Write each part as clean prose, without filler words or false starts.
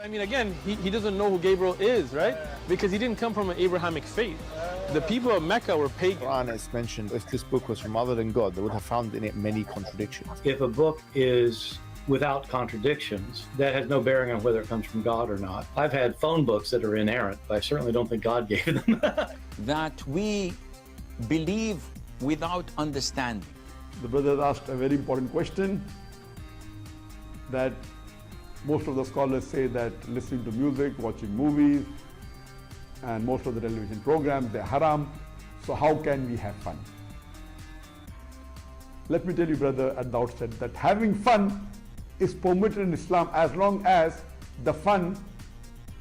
I mean, again, he doesn't know who Gabriel is, right? Because he didn't come from an Abrahamic faith. The people of Mecca were pagan. Qur'an is mentioned, if this book was from other than God, they would have found in it many contradictions. If a book is without contradictions, that has no bearing on whether it comes from God or not. I've had phone books that are inerrant, but I certainly don't think God gave them. That we believe without understanding. The brother asked a very important question, that most of the scholars say that listening to music, watching movies, and most of the television programs, they're haram. So how can we have fun? Let me tell you, brother, at the outset, that having fun is permitted in Islam as long as the fun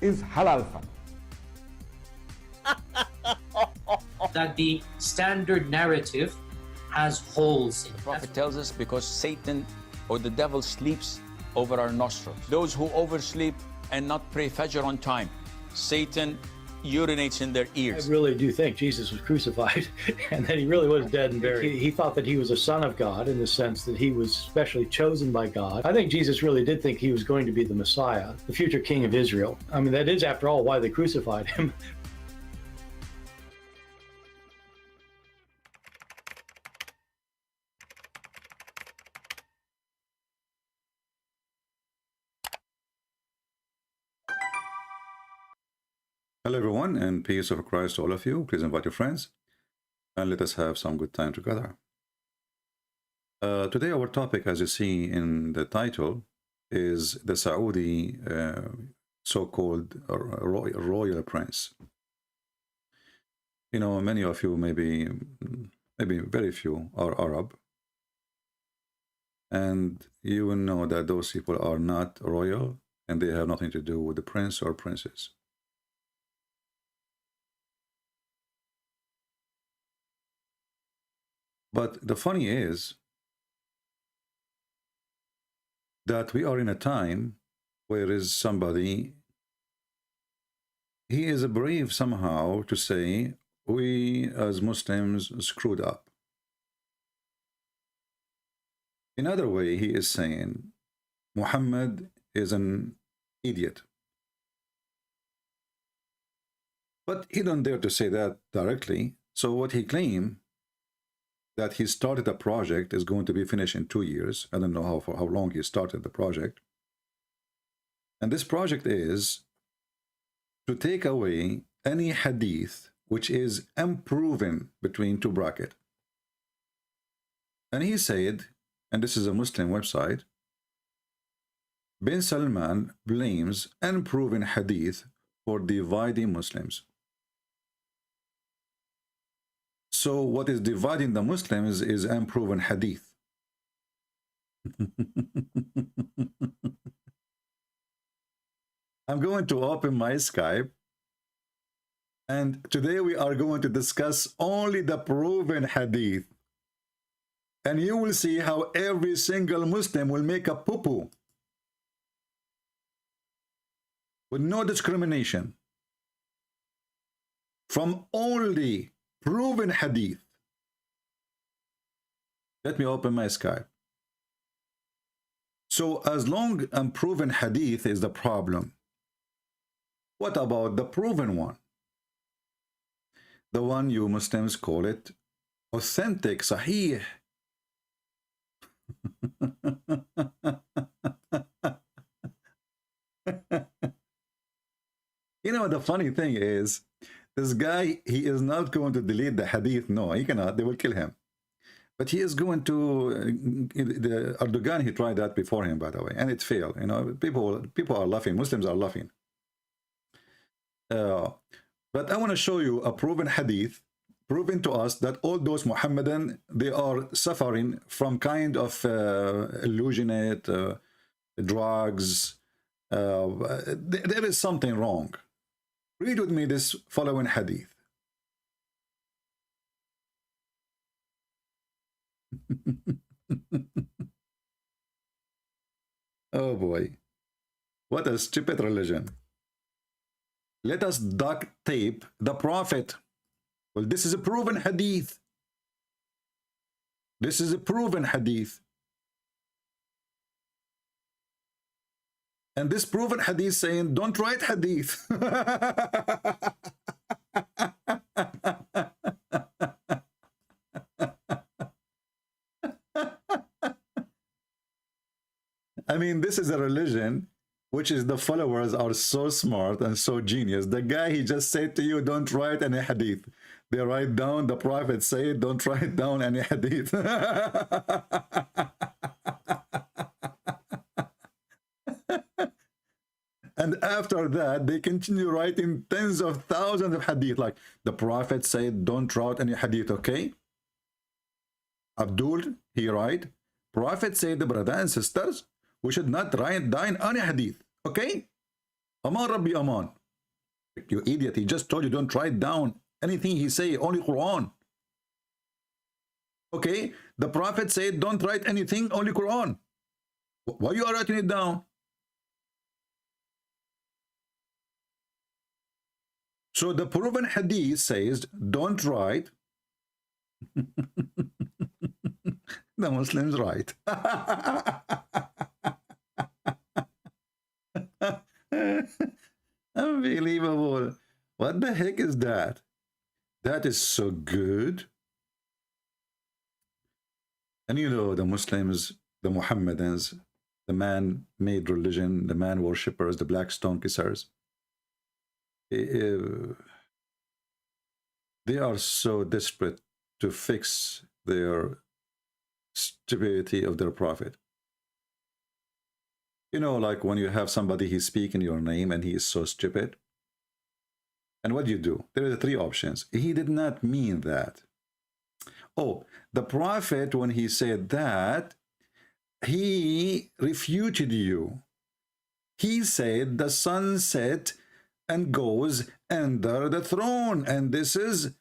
is halal fun. That the standard narrative has holes in it. The Prophet tells us because Satan or the devil sleeps over our nostrils. Those who oversleep and not pray Fajr on time, Satan urinates in their ears. I really do think Jesus was crucified and that he really was dead and buried. He thought that he was a son of God in the sense that he was specially chosen by God. I think Jesus really did think he was going to be the Messiah, the future king of Israel. I mean, that is, after all, why they crucified him. Hello everyone, and peace of Christ to all of you. Please invite your friends and let us have some good time together. Today our topic, as you see in the title, is the Saudi so-called royal prince. You know, many of you, maybe very few, are Arab, and you will know that those people are not royal and they have nothing to do with the prince or princess. But the funny is that we are in a time where is somebody, he is brave somehow to say, we as Muslims screwed up. In other way, he is saying, Muhammad is an idiot. But he don't dare to say that directly. So what he claimed, that he started a project, is going to be finished in 2 years. I don't know for how long he started the project. And this project is to take away any hadith which is unproven between two brackets. And he said, and this is a Muslim website, bin Salman blames unproven hadith for dividing Muslims. So what is dividing the Muslims is unproven hadith. I'm going to open my Skype, and today we are going to discuss only the proven hadith. And you will see how every single Muslim will make a poo-poo with no discrimination from only proven hadith. Let me open my Skype. So as long unproven hadith is the problem, what about the proven one? The one you Muslims call it authentic, sahih. You know, the funny thing is, this guy, he is not going to delete the hadith. No, he cannot. They will kill him. But he is going to, the Erdogan, he tried that before him, by the way, and it failed. You know, people are laughing. Muslims are laughing. But I want to show you a proven hadith, proving to us that all those Muhammadan, they are suffering from kind of illusionate drugs. There is something wrong. Read with me this following hadith. Oh boy, what a stupid religion. Let us duct tape the Prophet. Well, this is a proven hadith. This is a proven hadith. And this proven hadith saying, don't write hadith. I mean, this is a religion which is the followers are so smart and so genius. The guy, he just said to you, don't write any hadith. They write down, the Prophet said, don't write down any hadith. And after that, they continue writing tens of thousands of hadith. Like, the Prophet said, don't write any hadith, okay? Abdul, he write, Prophet said, brothers and sisters, we should not write down any hadith, okay? Aman Rabbi Aman. You idiot, he just told you don't write down anything he say, only Qur'an. Okay, the Prophet said don't write anything, only Qur'an. Why you are writing it down? So the proven hadith says don't write. The Muslims write. Unbelievable. What the heck is that? That is so good. And you know, the Muslims, the Mohammedans, the man-made religion, the man worshippers, the black stone kissers, they are so desperate to fix their stupidity of their prophet. You know, like when you have somebody, he's speaking your name and he is so stupid. And what do you do? There are three options. He did not mean that. Oh, the Prophet, when he said that, he refuted you. He said the sun set and goes under the throne, and this is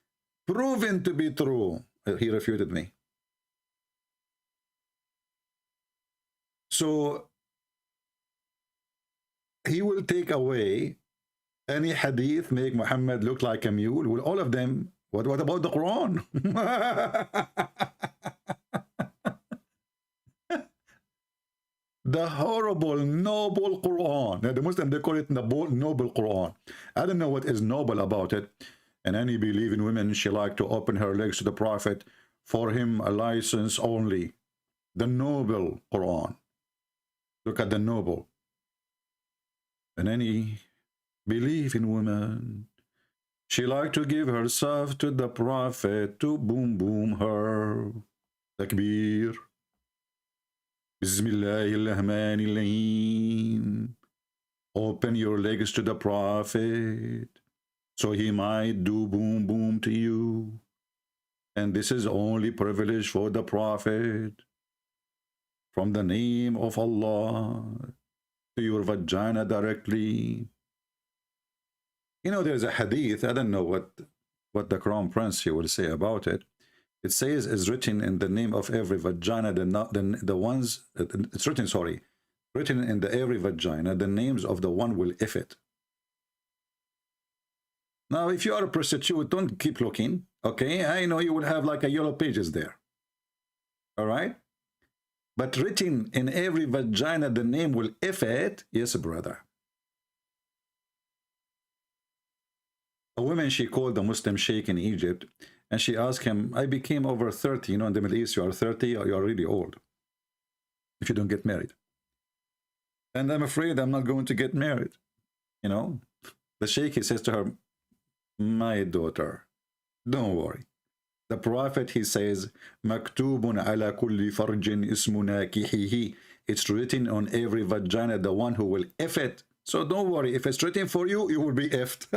proven to be true. He refuted me. So he will take away any hadith, make Muhammad look like a mule. Well, all of them. What about the Quran? The horrible, noble Quran. Now, the Muslim, they call it noble Quran. I don't know what is noble about it. And any believing women, she like to open her legs to the Prophet, for him a license only. The noble Quran. Look at the noble. And any believing woman, she like to give herself to the Prophet to boom boom her. Takbir. Bismillahirrahmanirrahim. Open your legs to the Prophet, so he might do boom boom to you. And this is only privilege for the Prophet. From the name of Allah to your vagina directly. You know, there's a hadith, I don't know what the Crown Prince here will say about it. It says is written in the name of every vagina, the ones, it's written, sorry, written in the every vagina, the names of the one will if it. Now, if you are a prostitute, don't keep looking, okay? I know you will have like a yellow pages there, all right? But written in every vagina, the name will if it, yes, brother. A woman, she called the Muslim sheikh in Egypt, and she asked him, I became over 30, you know, in the Middle East, you are 30, or you are really old if you don't get married. And I'm afraid I'm not going to get married, you know. The sheikh, he says to her, my daughter, don't worry. The Prophet, he says, Maktubun ala kulli farjin ismuna kihihi. It's written on every vagina, the one who will if it. So don't worry, if it's written for you, you will be effed.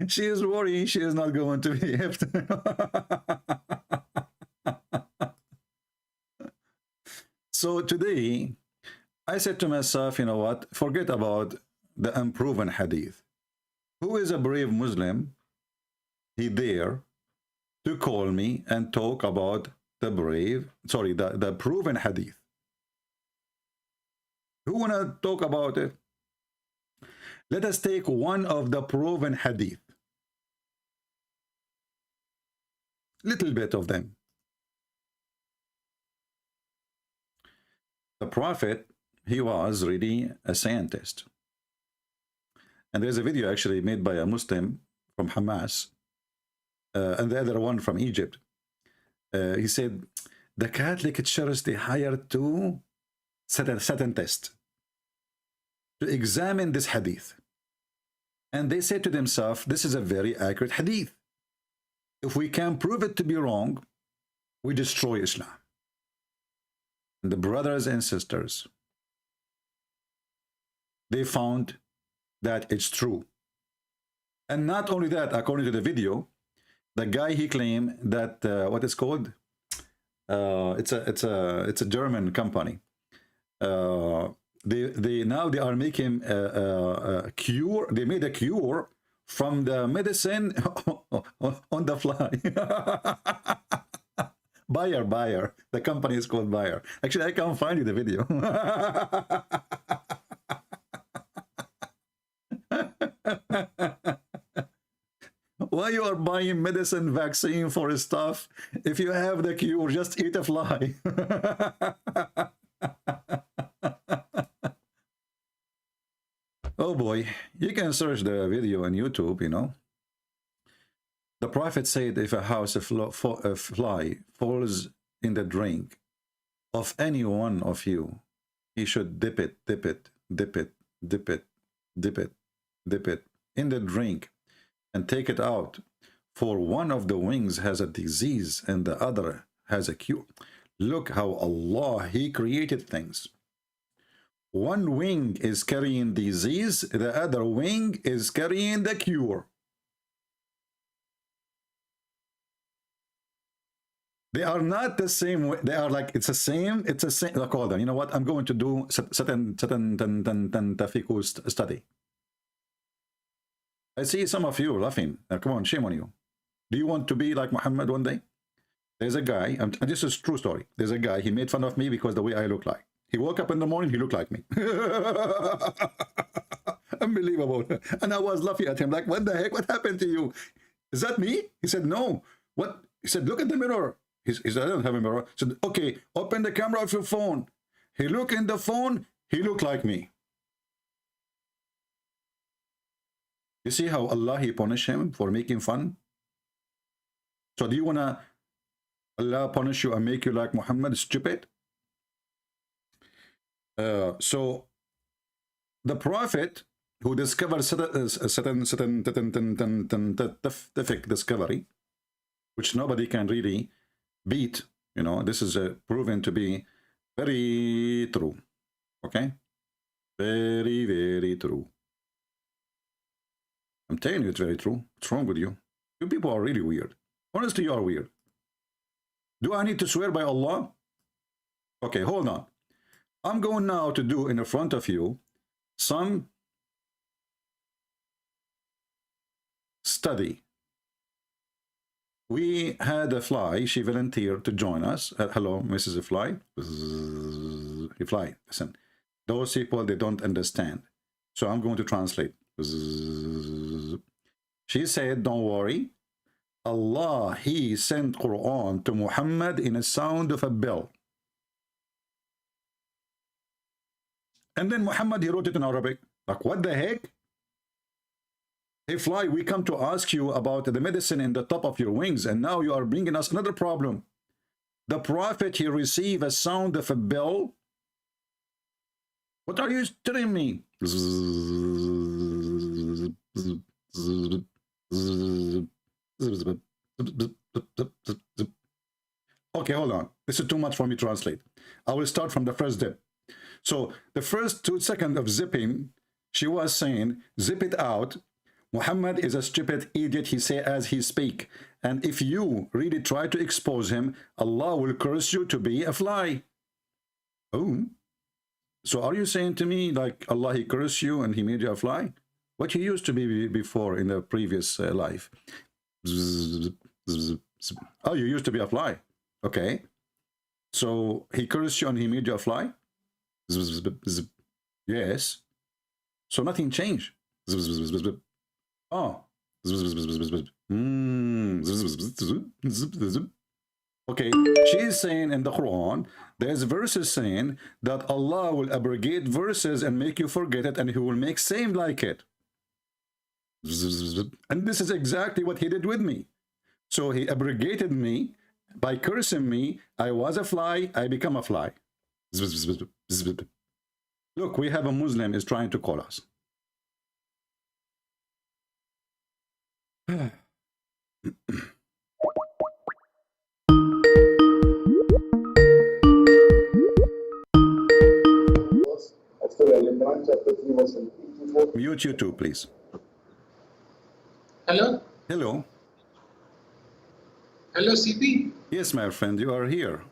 She is worrying she is not going to be effed. So today, I said to myself, you know what, forget about the unproven hadith. Who is a brave Muslim? He dare to call me and talk about the proven hadith. Who want to talk about it? Let us take one of the proven hadith. Little bit of them. the Prophet, he was really a scientist. And there's a video actually made by a Muslim from Hamas, and the other one from Egypt. He said, the Catholic Church, they hired two Satan tests to examine this hadith. And they said to themselves, this is a very accurate hadith. If we can prove it to be wrong, we destroy Islam. And the brothers and sisters, they found that it's true. And not only that, according to the video, the guy, he claimed that what is called, it's a German company. They now they are making a cure. They made a cure from the medicine on the fly. Bayer. The company is called Bayer. Actually, I can't find you the video. Why you are buying medicine, vaccine for stuff? If you have the cure, just eat a fly. Oh boy, you can search the video on YouTube, you know. The Prophet said, if a house of fly falls in the drink of any one of you, he should dip it in the drink and take it out. For one of the wings has a disease and the other has a cure. Look how Allah, he created things. One wing is carrying disease, the other wing is carrying the cure. They are not the same way. They are like, it's the same. Like, hold on, you know what? I'm going to do certain study. I see some of you laughing. Come on, shame on you. Do you want to be like Muhammad one day? There's a guy, and this is a true story. There's a guy, he made fun of me because the way I look like. He woke up in the morning, he looked like me. Unbelievable. And I was laughing at him like, what the heck? What happened to you? Is that me? He said, no. What? He said, look at the mirror. He said, I don't have a mirror. He said, okay, open the camera of your phone. He looked in the phone, he looked like me. You see how Allah, he punished him for making fun? So do you want to Allah punish you and make you like Muhammad, stupid? So the Prophet who discovered scientific discovery, which nobody can really beat, you know, this is proven to be very true. Okay, very, very true. I'm telling you, it's very true. What's wrong with you? You people are really weird. Honestly, you are weird. Do I need to swear by Allah? Okay, hold on. I'm going now to do in the front of you some study. We had a fly. She volunteered to join us. Hello, Mrs. Fly. Fly, listen. Those people, they don't understand. So I'm going to translate. She said, don't worry. Allah, he sent Qur'an to Muhammad in a sound of a bell. And then Muhammad, he wrote it in Arabic. Like, what the heck? Hey, Fly, we come to ask you about the medicine in the top of your wings, and now you are bringing us another problem. The Prophet, he received a sound of a bell. What are you telling me? Okay, hold on. This is too much for me to translate. I will start from the first dip. So the first 2 seconds of zipping, she was saying, zip it out. Muhammad is a stupid idiot, he say as he speak. And if you really try to expose him, Allah will curse you to be a fly. Oh. So are you saying to me like Allah, he cursed you and he made you a fly? What you used to be before in the previous life? Oh, you used to be a fly. Okay. So he cursed you and he made you a fly? Yes. So nothing changed. Oh. Okay, she is saying in the Quran, there's verses saying that Allah will abrogate verses and make you forget it, and He will make same like it. And this is exactly what He did with me. So He abrogated me by cursing me. I was a fly, I become a fly. Look, we have a Muslim is trying to call us. Mute you too, please. Hello? Hello. Hello, CP? Yes, my friend, you are here.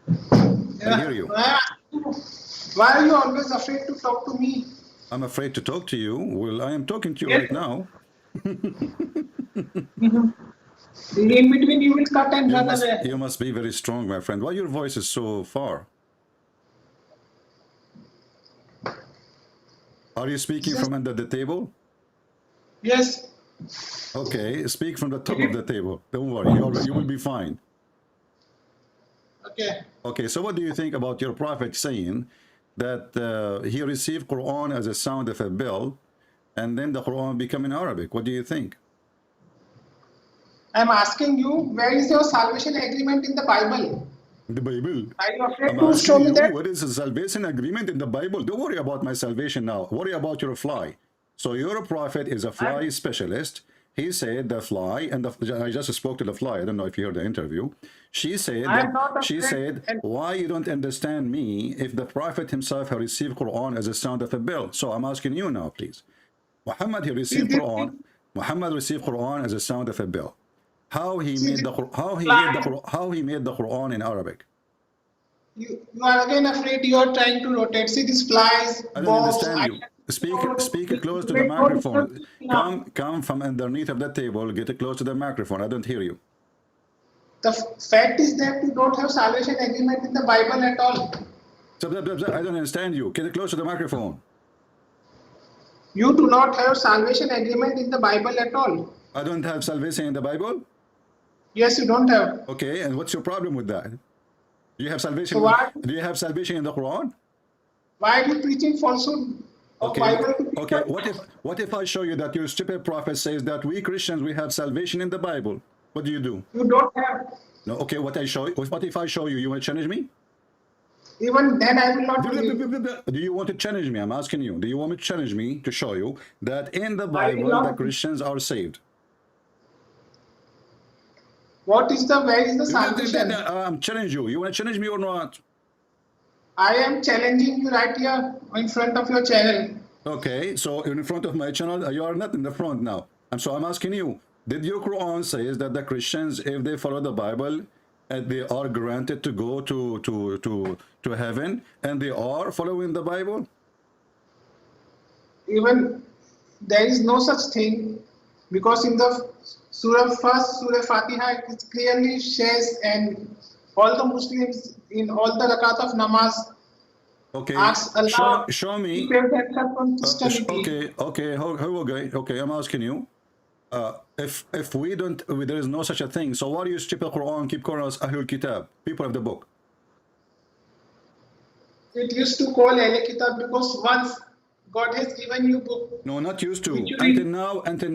Yeah. I hear you. Why are you always afraid to talk to me? I'm afraid to talk to you. Well, I am talking to you right now. In between, you will cut and run away. You must be very strong, my friend. Why your voice is so far? Are you speaking from under the table? Yes. Okay, speak from the top of the table. Don't worry, you will be fine. Okay. Okay, so what do you think about your prophet saying that he received Quran as a sound of a bell, and then the Quran became in Arabic? What do you think? I'm asking you, where is your salvation agreement in the Bible? The Bible. Are you afraid I'm to show me you, that? what is the salvation agreement in the Bible? Don't worry about my salvation now. Worry about your fly. So your prophet is a fly specialist. He said the fly, and I just spoke to the fly. I don't know if you heard the interview. She said, why you don't understand me if the prophet himself had received Quran as a sound of a bell? So I'm asking you now, please. Muhammad, he received Quran. Muhammad received Quran as a sound of a bell. How he made the Quran in Arabic? You are again afraid you are trying to rotate. See these flies, I don't understand you. Speak close to the microphone. Come from underneath of the table. Get close to the microphone. I don't hear you. The fact is that you don't have salvation agreement in the Bible at all. So, I don't understand you. Get close to the microphone. You do not have salvation agreement in the Bible at all. I don't have salvation in the Bible? Yes, you don't have. Okay, and what's your problem with that? Do you have salvation? So do you have salvation in the Quran? Why are you preaching falsehood? Okay. Okay. What if I show you that your stupid prophet says that we Christians we have salvation in the Bible? What do? You don't have. No. Okay. What if I show you? You want to challenge me? Even then, I will not. Do you want to challenge me? I'm asking you. Do you want me to challenge me to show you that in the Bible the Christians are saved? Where is the salvation? I'm challenging you. You want to challenge me or not? I am challenging you right here in front of your channel. Okay, so in front of my channel, you are not in the front now. I'm asking you, did your Quran says that the Christians, if they follow the Bible, they are granted to go to heaven, and they are following the Bible? Even there is no such thing, because in the Surah Fatiha, it clearly says, and all the Muslims in all the rakat of namaz ask Allah. Show me. Okay. I'm asking you. If there is no such a thing. So why do you stupid Quran keep calling us Ahlul Kitab, people of the book? It used to call Ahlul Kitab because once God has given you book. No, not used to. Until now, don't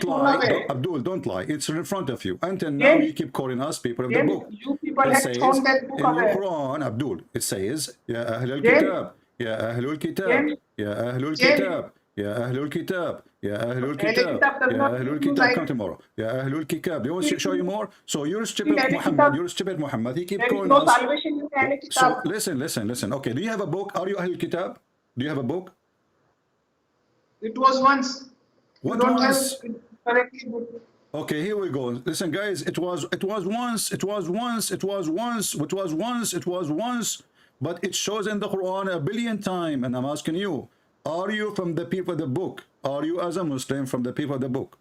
lie. Abdul, don't lie. It's in front of you. Until now, you keep calling us people of the book. You people have thrown that book away. In your Quran, Abdul, it says, Ya Ahlul Kitab, Ya Ahlul Kitab, Ya Ahlul Kitab, Ya Ahlul Kitab, Ya Ahlul Kitab, Ya Ahlul Kitab. Come tomorrow. Ya Ahlul Kitab. Do you want to show you more? So you're stupid Muhammad. He keeps calling us. So listen. Okay, do you have a book? Are you Ahlul Kitab? Do you have a book? It was once. What don't once? Have correctly book. Okay, here we go. Listen, guys, it was once, but it shows in the Quran 1 billion times. And I'm asking you, are you from the people of the book? Are you as a Muslim from the people of the book?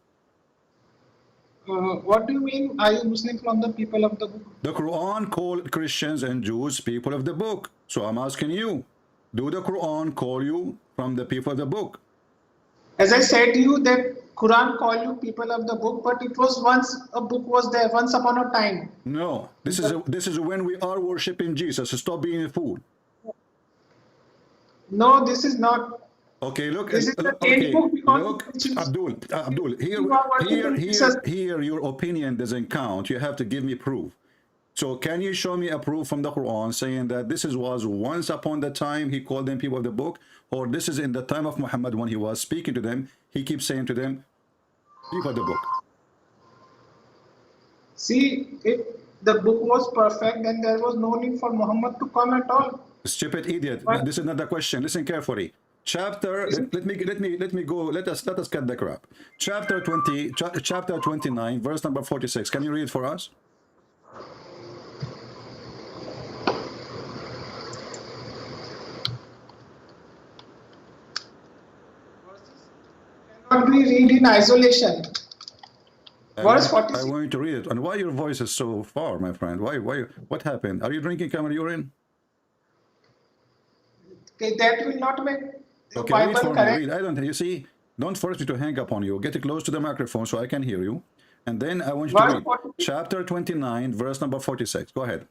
What do you mean? Are you Muslim from the people of the book? The Quran called Christians and Jews people of the book. So I'm asking you, do the Quran call you from the people of the book? As I said to you that Quran call you people of the book, but it was once a book was there, once upon a time. No, this is when we are worshiping Jesus. So stop being a fool. No, this is not. Okay, look. This is the Okay, book because look, which is- Abdul. Here, your opinion doesn't count. You have to give me proof. So, can you show me a proof from the Quran saying that this was once upon the time he called them people of the book, or this is in the time of Muhammad when he was speaking to them, he keeps saying to them, people of the book? See, if the book was perfect, then there was no need for Muhammad to come at all. Stupid idiot. What? This is not the question. Listen carefully. Chapter. Let me go. Let us cut the crap. Chapter 29, verse number 46. Can you read for us? Cannot be read in isolation. Verse I 46. want you to read it. And why your voice is so far, my friend? Why? What happened? Are you drinking camel urine? Okay, that will not make the Okay, read Bible for me. correct. Read. I don't. You see, don't force me to hang up on you. Get close to the microphone so I can hear you. And then I want you to Verse read 46. chapter 29, verse number 46. Go ahead.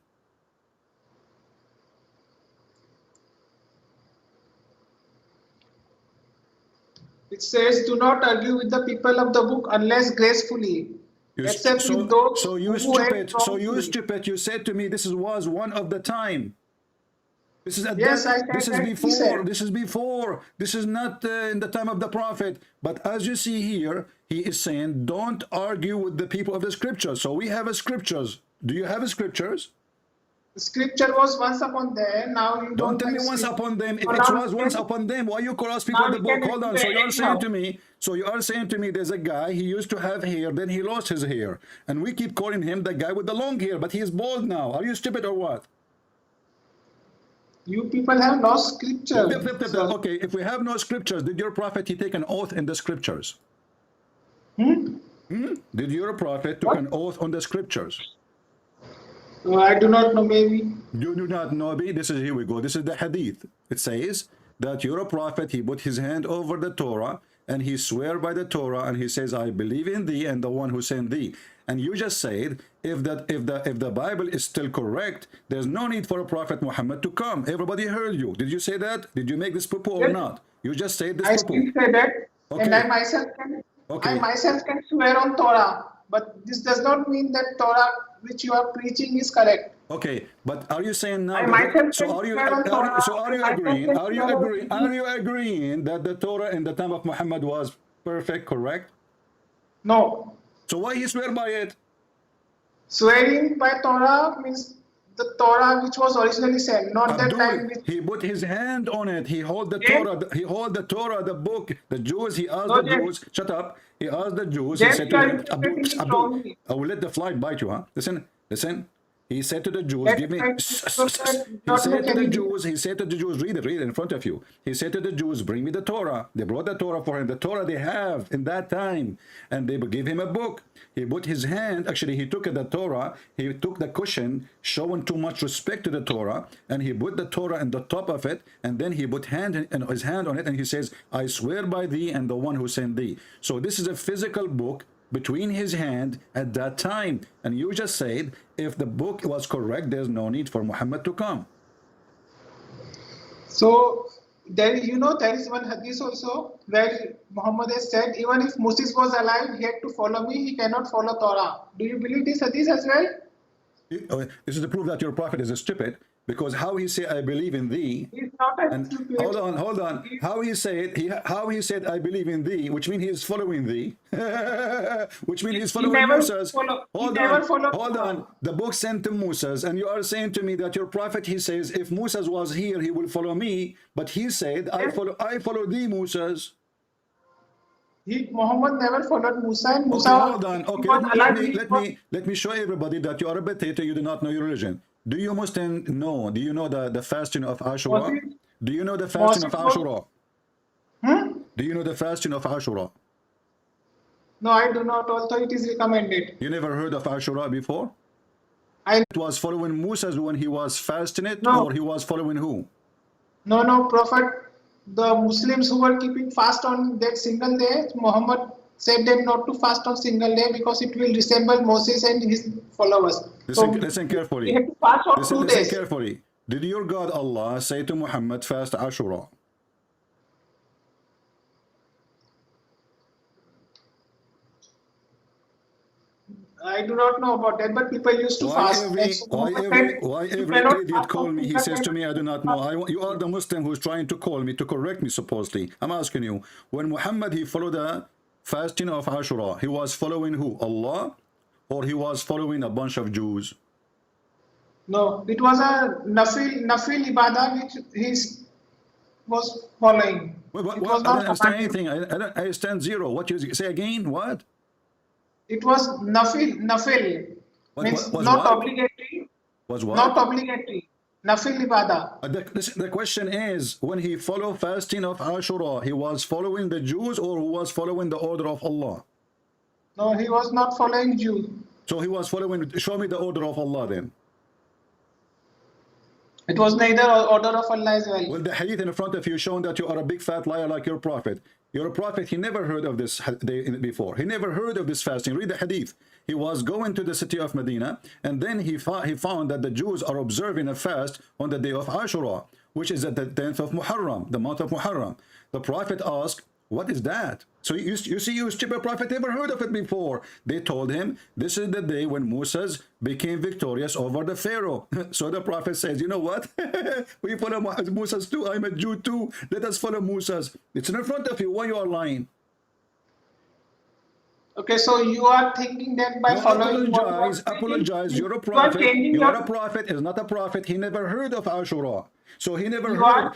It says, "Do not argue with the people of the book unless gracefully, except with those so you who act stupid. So you wrongfully." stupid. You said to me, this was one of the time. This is Yes, I said this is that he before. said. This is before. This is not in the time of the prophet. But as you see here, he is saying, don't argue with the people of the scriptures. So we have a scriptures. Do you have a scriptures? The scripture was once upon there. Now you Don't tell me have once scripture. upon them. If So it now was we once can- upon them, why you call us people Now of the we book? can Hold on. So you explain are saying now. to me. So you are saying to me, there's a guy. He used to have hair. Then he lost his hair, and we keep calling him the guy with the long hair. But he is bald now. Are you stupid or what? You people have lost scripture. So- Okay. If we have no scriptures, did your prophet he take an oath in the scriptures? Did your prophet took an oath on the scriptures? I do not know, maybe. You do not know me. This is, here we go. This is the hadith. It says that your prophet, he put his hand over the Torah and he swear by the Torah and he says, I believe in thee and the one who sent thee. And you just said, if the Bible is still correct, there's no need for a prophet Muhammad to come. Everybody heard you. Did you say that? Did you make this poo or Yes. not? You just said this I poo. still say that, Okay. and I myself can swear on Torah. But this does not mean that Torah which you are preaching is correct. Okay, but are you saying now? I myself So can are you? swear on Torah. So are you I agreeing? myself Are you can swear on agreeing? Are you agreeing that the Torah in the time of Muhammad was perfect, correct? No. So why he swear by it? Swearing by Torah means the Torah which was originally sent, not that time Abdul, which. he put his hand on it. He hold the Yes. Torah. He hold the Torah, the book. The Jews. He asked No, the yes. Jews. Shut up. He asked the Jews. Yes, he said to you are them, interpreting it Abdul, wrongly. I will let the fly bite you, huh? Listen. He said to the Jews, That give me. kind of He not said make to the any Jews, read it in front of you. He said to the Jews, bring me the Torah. They brought the Torah for him. The Torah they have in that time. And they gave him a book. He put his hand, actually he took the Torah, he took the cushion, showing too much respect to the Torah, and he put the Torah in the top of it, and then he put his hand on it, and he says, I swear by thee and the one who sent thee. So this is a physical book between his hand at that time. And you just said, if the book was correct, there's no need for Muhammad to come. So there is one hadith also where Muhammad has said, even if Moses was alive, he had to follow me, he cannot follow Torah. Do you believe this hadith as well? This is the proof that your prophet is stupid, because how he say, I believe in thee, He's not a and stupid. hold on. How he said I believe in thee, which means he is following thee, which means he's following never Moses. follow- he Hold never on, followed hold Torah. on. The book sent to Moses, and you are saying to me that your prophet, he says, if Moses was here, he will follow me. But he said, I follow thee, Moses. Muhammad never followed Musa, and Okay, Musa hold on. Okay, was alive. let me show everybody that you are a potato. You do not know your religion. Do you Muslim know? Do you know the fasting of Ashura? Moses- Do you know the fasting of Moses- Ashura? Do you know the fasting of Ashura? No, I do not, although it is recommended. You never heard of Ashura before? I It was following Moses when he was fasting it, No. or he was following who? No, Prophet the Muslims who were keeping fast on that single day, Muhammad said them not to fast on single day because it will resemble Moses and his followers. Listen carefully. We have to fast on 2 days. Listen carefully. Did your God Allah say to Muhammad, fast Ashura? I do not know about that, but people used to fast. Why every idiot call me? He says to me, I do not know. You are the Muslim who's trying to call me to correct me, supposedly. I'm asking you, when Muhammad, he followed the fasting of Ashura, he was following who? Allah? Or he was following a bunch of Jews? No, it was a nafil ibadah which he was following. I don't understand anything. I don't understand zero. What you say again? What? It was nafil, means not obligatory. Was what? Not obligatory. Nafil ibadah. The question is, when he followed fasting of Ashura, he was following the Jews or who was following the order of Allah? No, he was not following Jews. So he was following, show me the order of Allah then. It was neither order of Allah as well. Well, the hadith in front of you showing that you are a big fat liar like your prophet. Your prophet, he never heard of this day before. He never heard of this fasting. Read the hadith. He was going to the city of Medina, and then he found that the Jews are observing a fast on the day of Ashura, which is at the 10th of Muharram, the month of Muharram. The prophet asked, what is that? So you see, you stupid prophet never heard of it before. They told him, this is the day when Moses became victorious over the Pharaoh. So the prophet says, you know what? We follow Moses too. I'm a Jew too. Let us follow Moses. It's in front of you. Why you are lying? Okay, so you are thinking that by following... Apologize. You're a prophet. You're a prophet. Is not a prophet. He never heard of Ashura. So he never heard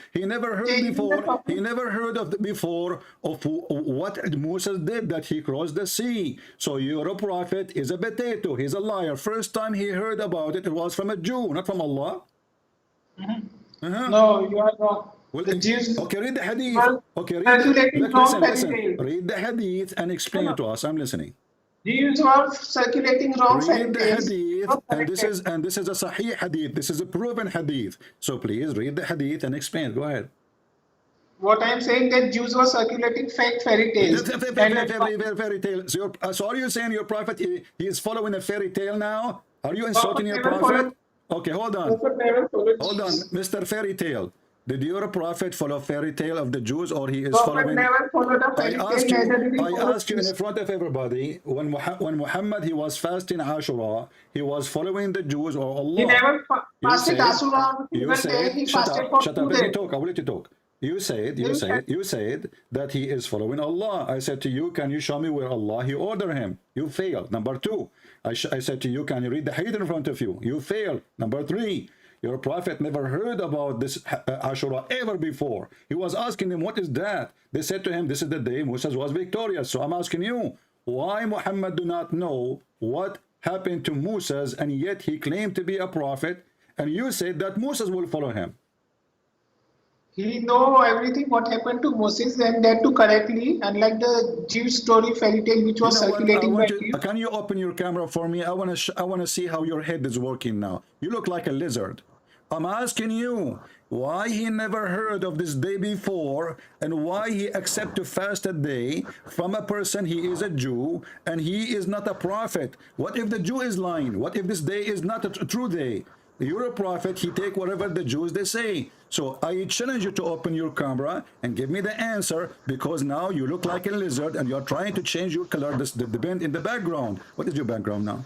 before of what Moses did, that he crossed the sea. So your prophet is a potato. He's a liar. First time he heard about it, it was from a Jew, not from Allah. No, you are wrong. Well, the Jews, okay, read the hadith. Okay, listen. Read the hadith and explain it to us. I'm listening. Jews were circulating wrong read the hadith, and this is a Sahih hadith. This is a proven hadith. So please read the hadith and explain. Go ahead. What I am saying that Jews were circulating fake fairy tales. Fairy tales. So are you saying your prophet he is following a fairy tale now? Are you insulting your prophet? Okay, hold on. Hold on, Mr. Fairy Tale. Did your prophet follow fairy tale of the Jews, or he is following? Never followed a fairy tale. I asked you in front of everybody, when Muhammad he was fasting Ashura, he was following the Jews or Allah? He never fasted Ashura. You said, he fasted for 2 days. Let me talk. I will let you talk. You said that he is following Allah. I said to you, can you show me where Allah he ordered him? You failed. Number 2, I said to you, can you read the hadith in front of you? You failed. Number 3, your prophet never heard about this Ashura ever before. He was asking them, what is that? They said to him, this is the day Moses was victorious. So I'm asking you, why Muhammad do not know what happened to Moses, and yet he claimed to be a prophet, and you said that Moses will follow him? He know everything what happened to Moses, and that too correctly, unlike the Jewish story fairy tale which was circulating by you. Can you open your camera for me? I want to see how your head is working now. You look like a lizard. I'm asking you why he never heard of this day before, and why he accept to fast a day from a person he is a Jew and he is not a prophet. What if the Jew is lying? What if this day is not a true day? You're a prophet, he take whatever the Jews they say. So I challenge you to open your camera and give me the answer, because now you look like a lizard and you're trying to change your color, the band in the background. What is your background now?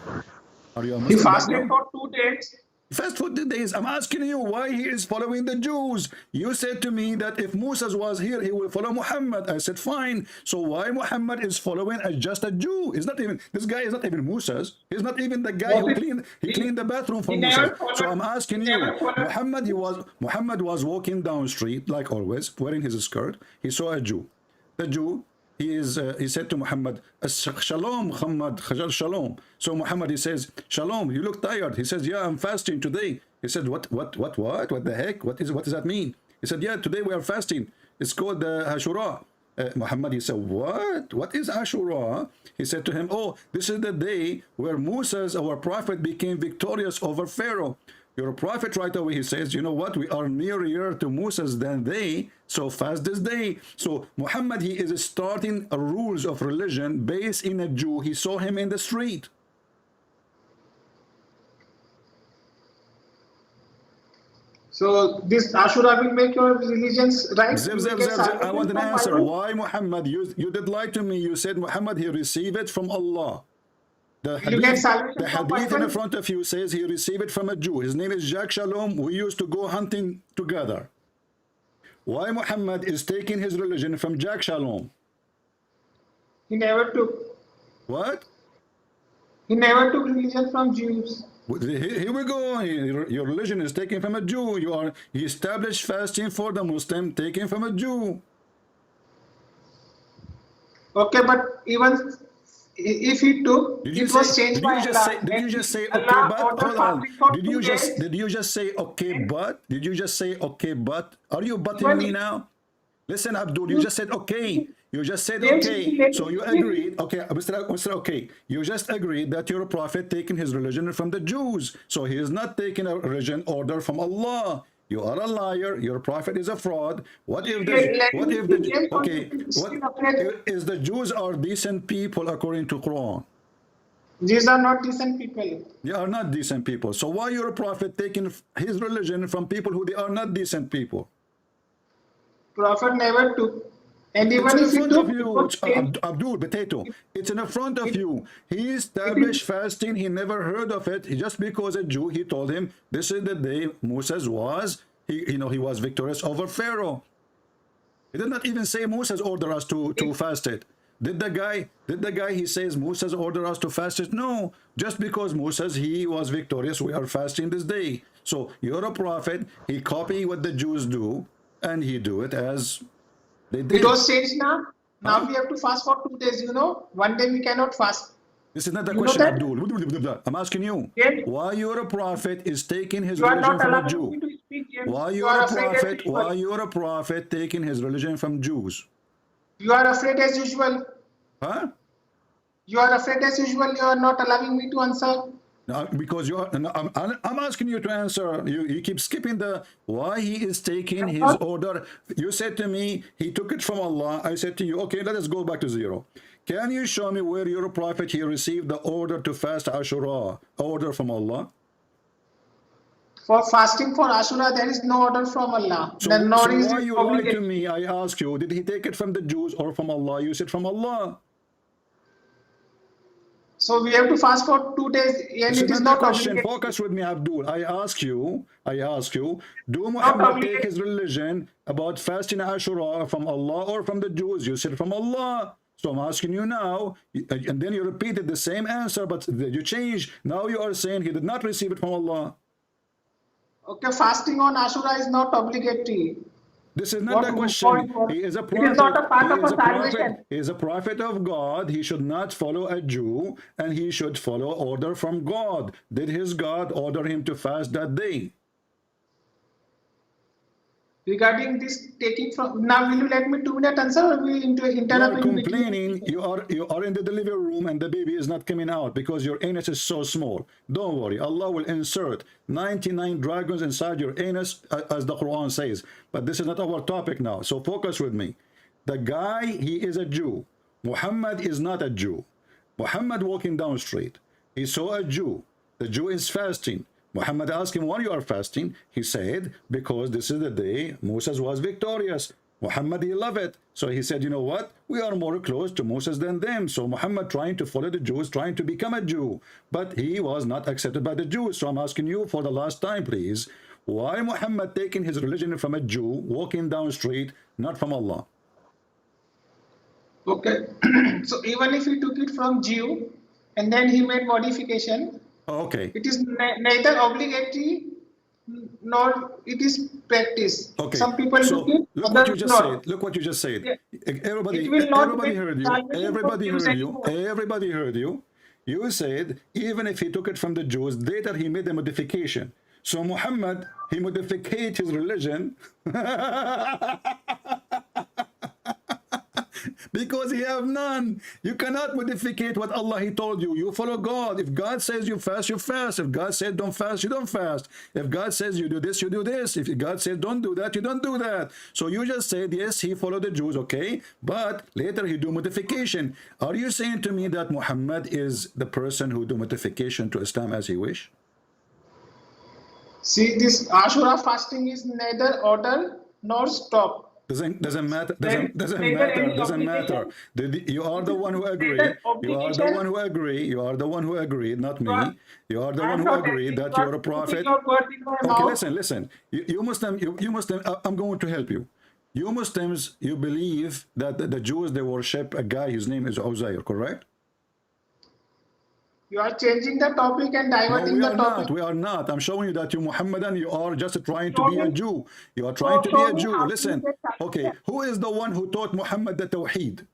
Are you a Muslim? He fasted for 2 days. Fast for 2 days. I'm asking you why he is following the Jews. You said to me that if Moses was here, he will follow Muhammad. I said fine. So why Muhammad is following just a Jew? He's not even, this guy is not even Moses. He's not even the guy who cleaned the bathroom for Moses. So I'm asking you, Muhammad was walking down the street like always, wearing his skirt. He saw a Jew. The Jew, he said to Muhammad, Shalom, Muhammad, Shalom. So Muhammad, he says, Shalom, you look tired. He says, yeah, I'm fasting today. He said, what the heck? What does that mean? He said, yeah, today we are fasting. It's called Ashura. Muhammad, he said, what is Ashura? He said to him, oh, this is the day where Moses, our prophet, became victorious over Pharaoh. Your prophet right away, he says, you know what, we are nearer to Moses than they, so fast this day. So Muhammad, he is starting a rules of religion based in a Jew. He saw him in the street. So this Ashura will make your religions right. I want an answer. Why Muhammad? You did lie to me. You said Muhammad, he received it from Allah. The hadith in front of you says he received it from a Jew. His name is Jack Shalom. We used to go hunting together. Why Muhammad is taking his religion from Jack Shalom? He never took. What? He never took religion from Jews. Here we go. Your religion is taken from a Jew. You established fasting for the Muslim, taken from a Jew. Okay, but even if he took, it was changed by Allah. Did you just say okay, but? Hold on. Did you just say okay, but? Did you just say okay, but? Are you butting me now? Listen, Abdul, you just said okay. You just said okay. So you agreed. Okay, Mr. Okay. You just agreed that your prophet taking his religion from the Jews. So he is not taking a religion order from Allah. You are a liar. Your prophet is a fraud. What if the Jews are decent people according to Quran? These are not decent people. They are not decent people. So why your prophet taking his religion from people who they are not decent people? Prophet never took. And even if he took, Abdul Potato, it's in front of you. He established fasting. He never heard of it. Just because a Jew, he told him this is the day Moses was. He was victorious over Pharaoh. He did not even say Moses ordered us to fast it. Did the guy he says Moses ordered us to fast it? No. Just because Moses he was victorious, we are fasting this day. So you're a prophet. He copy what the Jews do, and he do it as. It was changed now. Now we have to fast for 2 days, One day we cannot fast. This is not the question, Abdul. I'm asking you. Yes. Why your prophet is taking his religion from a Jew? Why you're a prophet taking his religion from Jews? You are afraid as usual. Huh? You are afraid as usual. You are not allowing me to answer. No, because I'm asking you to answer. You keep skipping the why he is taking his order. You said to me he took it from Allah. I said to you, okay, let us go back to zero. Can you show me where your prophet he received the order to fast Ashura, order from Allah? For fasting for Ashura, there is no order from Allah. So why you lied to me? I ask you, did he take it from the Jews or from Allah? You said from Allah. So we have to fast for 2 days, and it is not question. Focus with me, Abdul. I ask you, do Muhammad take his religion about fasting Ashura from Allah or from the Jews? You said from Allah. So I'm asking you now, and then you repeated the same answer, but you changed. Now you are saying he did not receive it from Allah. Okay, fasting on Ashura is not obligatory. This is not the question. He is a prophet. It is not a part of a salvation. He is a prophet of God. He should not follow a Jew, and he should follow order from God. Did his God order him to fast that day? Regarding this taking from, now will you let me 2 minute answer, or will you interrupt? You are complaining. You are in the delivery room and the baby is not coming out because your anus is so small. Don't worry, Allah will insert 99 dragons inside your anus, as the Quran says. But this is not our topic now, so focus with me. The guy, he is a Jew. Muhammad is not a Jew. Muhammad walking down the street, he saw a Jew. The Jew is fasting. Muhammad asked him, why you are fasting? He said, because this is the day Moses was victorious. Muhammad, he loved it. So he said, you know what? We are more close to Moses than them. So Muhammad trying to follow the Jews, trying to become a Jew. But he was not accepted by the Jews. So I'm asking you for the last time, please. Why Muhammad taking his religion from a Jew, walking down the street, not from Allah? Okay. So even if he took it from Jew, and then he made modification, okay, it is neither obligatory nor it is practice. Okay. Some people so do it, look what you just not. said. Look what you just said. Yeah. Everybody heard you. Everybody heard you. You said even if he took it from the Jews, later he made a modification. So Muhammad, he modified his religion. Because he have none. You cannot modificate what Allah he told you. You follow God. If God says you fast, you fast. If God said don't fast, you don't fast. If God says you do this, you do this. If God says don't do that, you don't do that. So you just said yes, he followed the Jews, okay, but later he do modification. Are you saying to me that Muhammad is the person who do modification to Islam as he wish? See, this Ashura fasting is neither order nor stop. Doesn't matter. Doesn't neither matter. any Doesn't matter. obligation. You are the one who agree. Neither You are the obligation. one who agree. You are the one who agreed, not me. You are the I'm one who not agreed that agreeing, you're a but putting prophet. your words in my Okay, mouth. listen. You Muslim. I'm going to help you. You Muslims, you believe that the Jews they worship a guy. His name is Uzair, correct? You are changing the topic and No, diverting we the are topic. not. We are not. I'm showing you that you Muhammadan, you are just trying to Show be a me. Jew. You are trying to be Show a me Jew. how to Listen. get that. Okay, who is the one who taught Muhammad the Tawheed?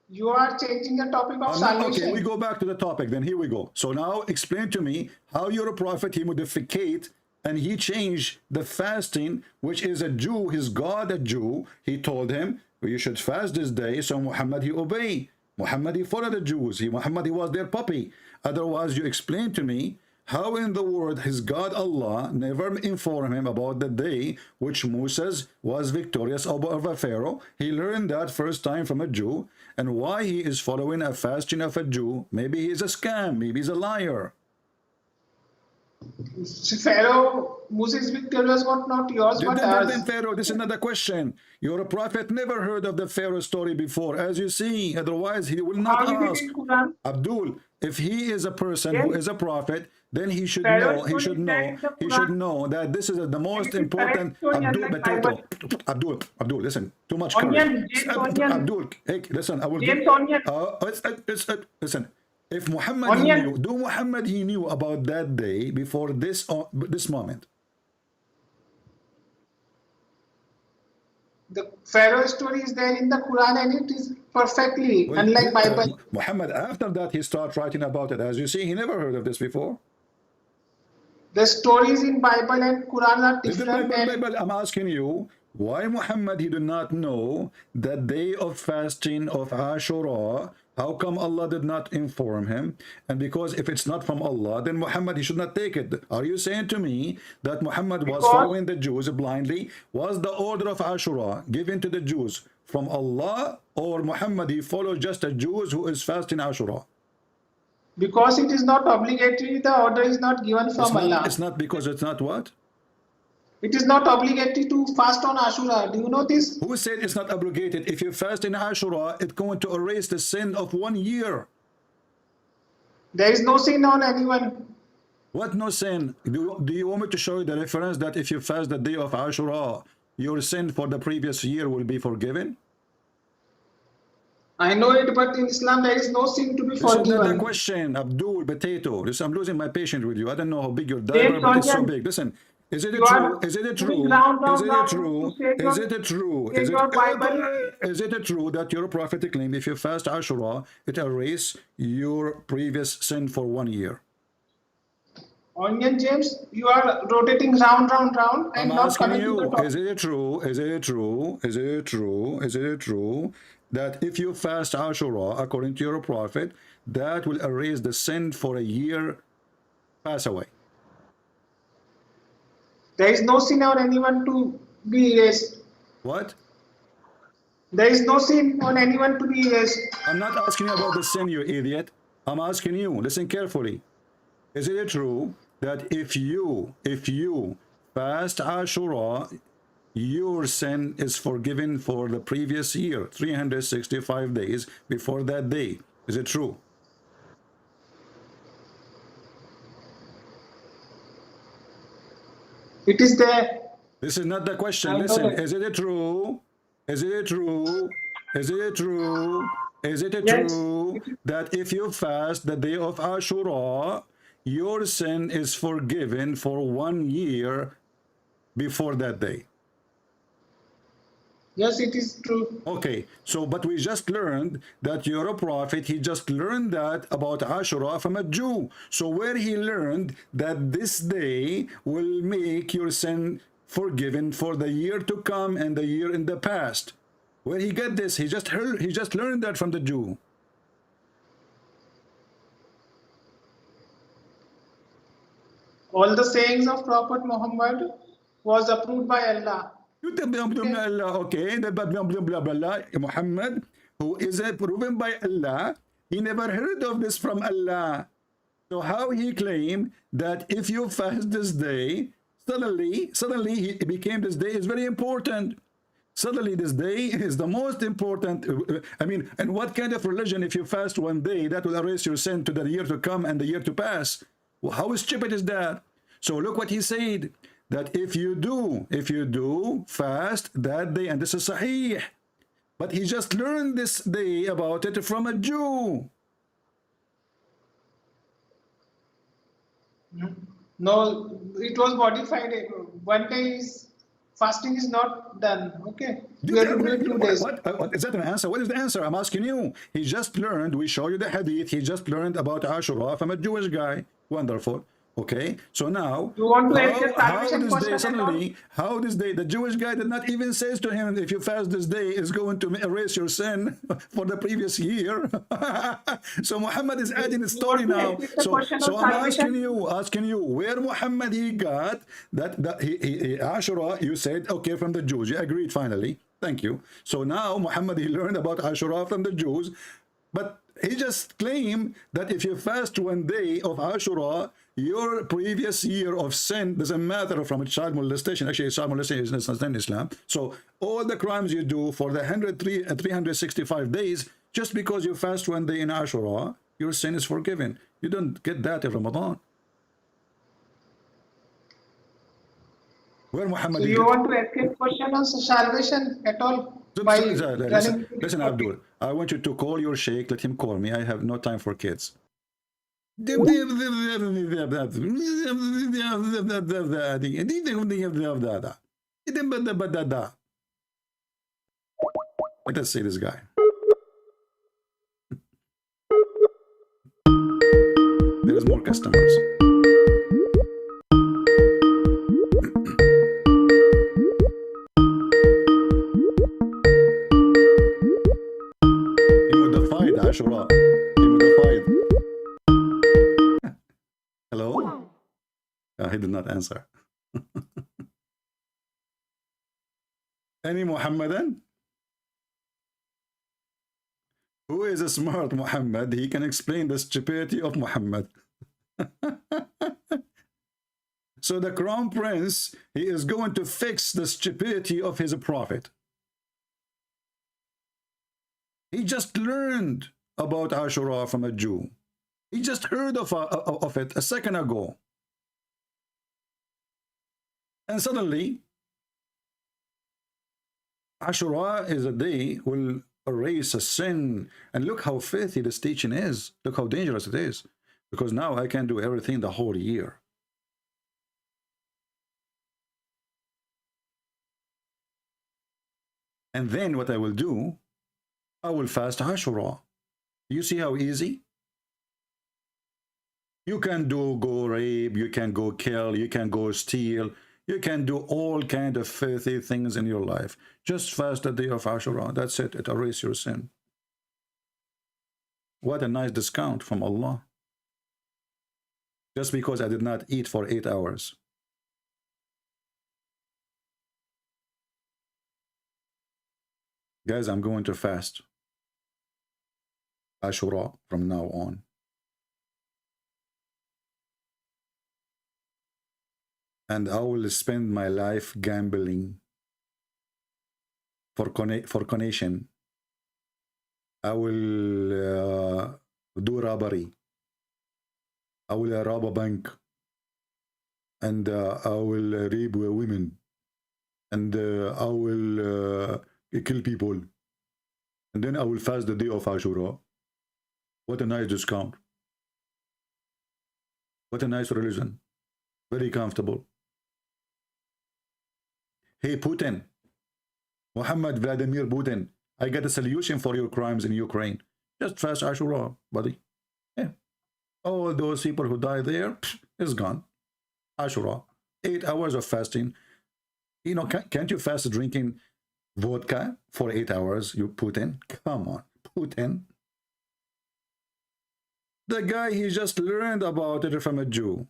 You are changing the topic of Okay, salvation. we go back to the topic. Then here we go. So now explain to me how you're a prophet. He modificate and he changed the fasting, which is a Jew, his God a Jew. He told him you should fast this day. So Muhammad he obey. Muhammad he followed the Jews. Muhammad he was their puppy. Otherwise, you explain to me how in the world his God Allah never informed him about the day which Moses was victorious over Pharaoh. He learned that first time from a Jew, and why he is following a fasting of a Jew. Maybe he is a scam, maybe he's a liar. Pharaoh, Moses' victorious was not yours, but ours. Pharaoh, this is another question. You're a prophet, never heard of the Pharaoh story before, as you see. Otherwise, he will not How is ask. it in Quran? Abdul, if he is a person who is a prophet, then he should Pharaoh know. He should know. He should know that this is the most important. Abdul, listen. Too much courage. Onion, James Onion. Abdul, hey, listen. I will. James Onion. Listen. If Muhammad he Onion. knew, do Muhammad he knew about that day before this moment? The Pharaoh story is there in the Quran and it is perfectly, unlike Bible. Muhammad, after that, he started writing about it. As you see, he never heard of this before. The stories in Bible and Quran are different. And I'm asking you, why Muhammad he did not know the day of fasting of Ashura? How come Allah did not inform him? And because if it's not from Allah, then Muhammad he should not take it. Are you saying to me that Muhammad was following the Jews blindly? Was the order of Ashura given to the Jews from Allah, or Muhammad he followed just the Jews who is fasting Ashura? because it is not obligatory, the order is not given from Allah. It's not because it's not what? It is not obligatory to fast on Ashura. Do you know this? Who said it's not obligated? If you fast in Ashura, it's going to erase the sin of 1 year. There is no sin on anyone. What no sin? Do you want me to show you the reference that if you fast the day of Ashura, your sin for the previous year will be forgiven? I know it, but in Islam there is no sin to be This is not the forgiven. question, Abdul Potato. Listen, I'm losing my patience with you. I don't know how big your diaper, but it's so big. Listen, is it true? Is it true? Is it true? Is it true? Is it true that your prophetic claim, if you fast Ashura, it erases your previous sin for 1 year? Onion James, you are rotating round, and I'm not asking coming to the you, top. is it true? Is it true? Is it true? Is it true that if you fast Ashura according to your prophet, that will erase the sin for a year pass away? There is no sin on anyone to be erased. What? There is no sin on anyone to be erased. I'm not asking you about the sin, you idiot. I'm asking you, listen carefully. Is it true that if you fast Ashura, your sin is forgiven for the previous year, 365 days before that day? Is it true? It is there. This is not the question. I know Listen, that. is it true? Is it true? Is it true? Is it Yes. true that if you fast the day of Ashura, your sin is forgiven for 1 year before that day? Yes, it is true. Okay, so but we just learned that you're a prophet. He just learned that about Ashura from a Jew. So where he learned that this day will make your sin forgiven for the year to come and the year in the past, Where he get this? He just learned that from the Jew. All the sayings of Prophet Muhammad was approved by Allah. Okay, Muhammad, who is proven by Allah, he never heard of this from Allah. So how he claimed that if you fast this day, suddenly he became this day is very important. Suddenly this day is the most important. I mean, and what kind of religion, if you fast one day, that will erase your sin to the year to come and the year to pass? Well, how stupid is that? So look what he said, that if you do fast that day, and this is Sahih, but he just learned this day about it from a Jew. No, it was modified. One day fasting is not done. Okay, you have to do it 2 days. What is that an answer? What is the answer? I'm asking you. He just learned. We show you the hadith. He just learned about Ashura from a Jewish guy. Wonderful. Okay, so now you want to how this day the Jewish guy did not even says to him, if you fast this day is going to erase your sin for the previous year. So Muhammad is adding a story now. So I'm asking you where Muhammad he got that he Ashura, you said okay from the Jews. You agreed finally. Thank you. So now Muhammad he learned about Ashura from the Jews, but he just claimed that if you fast one day of Ashura, your previous year of sin doesn't matter from a child molestation. Actually, child molestation is not in Islam. So all the crimes you do for the 365 days, just because you fast one day in Ashura, your sin is forgiven. You don't get that in Ramadan. Where Muhammad? So you want to escape question on salvation at all? Listen, Abdul, I want you to call your sheikh. Let him call me. I have no time for kids. Let us see this guy. There's more customers. Ashura. Hello? He did not answer. Any Muhammadan? Who is a smart Muhammad? He can explain the stupidity of Muhammad. So the crown prince, he is going to fix the stupidity of his prophet. He just learned about Ashura from a Jew. He just heard of it a second ago. And suddenly, Ashura is a day will erase a sin. And look how filthy this teaching is. Look how dangerous it is. Because now I can do everything the whole year. And then what I will do, I will fast Ashura. You see how easy? You can go rape, you can go kill, you can go steal, you can do all kind of filthy things in your life. Just fast the day of Ashura. That's it. It erases your sin. What a nice discount from Allah. Just because I did not eat for 8 hours. Guys, I'm going to fast Ashura from now on. And I will spend my life gambling for connection. I will do robbery. I will rob a bank. And I will rape women. And I will kill people. And then I will fast the day of Ashura. What a nice discount. What a nice religion. Very comfortable. Hey Putin, Muhammad Vladimir Putin, I got a solution for your crimes in Ukraine. Just fast Ashura, buddy. Yeah. All those people who died there, is gone. Ashura. 8 hours of fasting. You know, can't you fast drinking vodka for 8 hours, you Putin. Come on, Putin. The guy, he just learned about it from a Jew.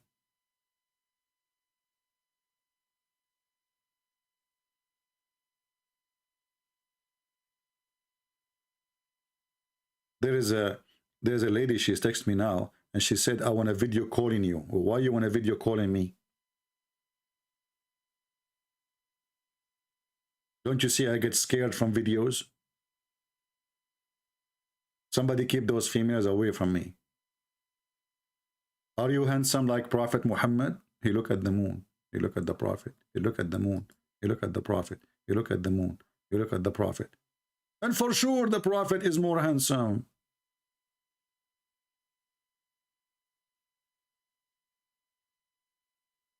There's a lady, she's texted me now, and she said, I want a video calling you. Why you want a video calling me? Don't you see I get scared from videos? Somebody keep those females away from me. Are you handsome like Prophet Muhammad? He look at the moon. He look at the Prophet. He look at the moon. He look at the Prophet. He look at the moon. He look at the Prophet. And for sure the Prophet is more handsome.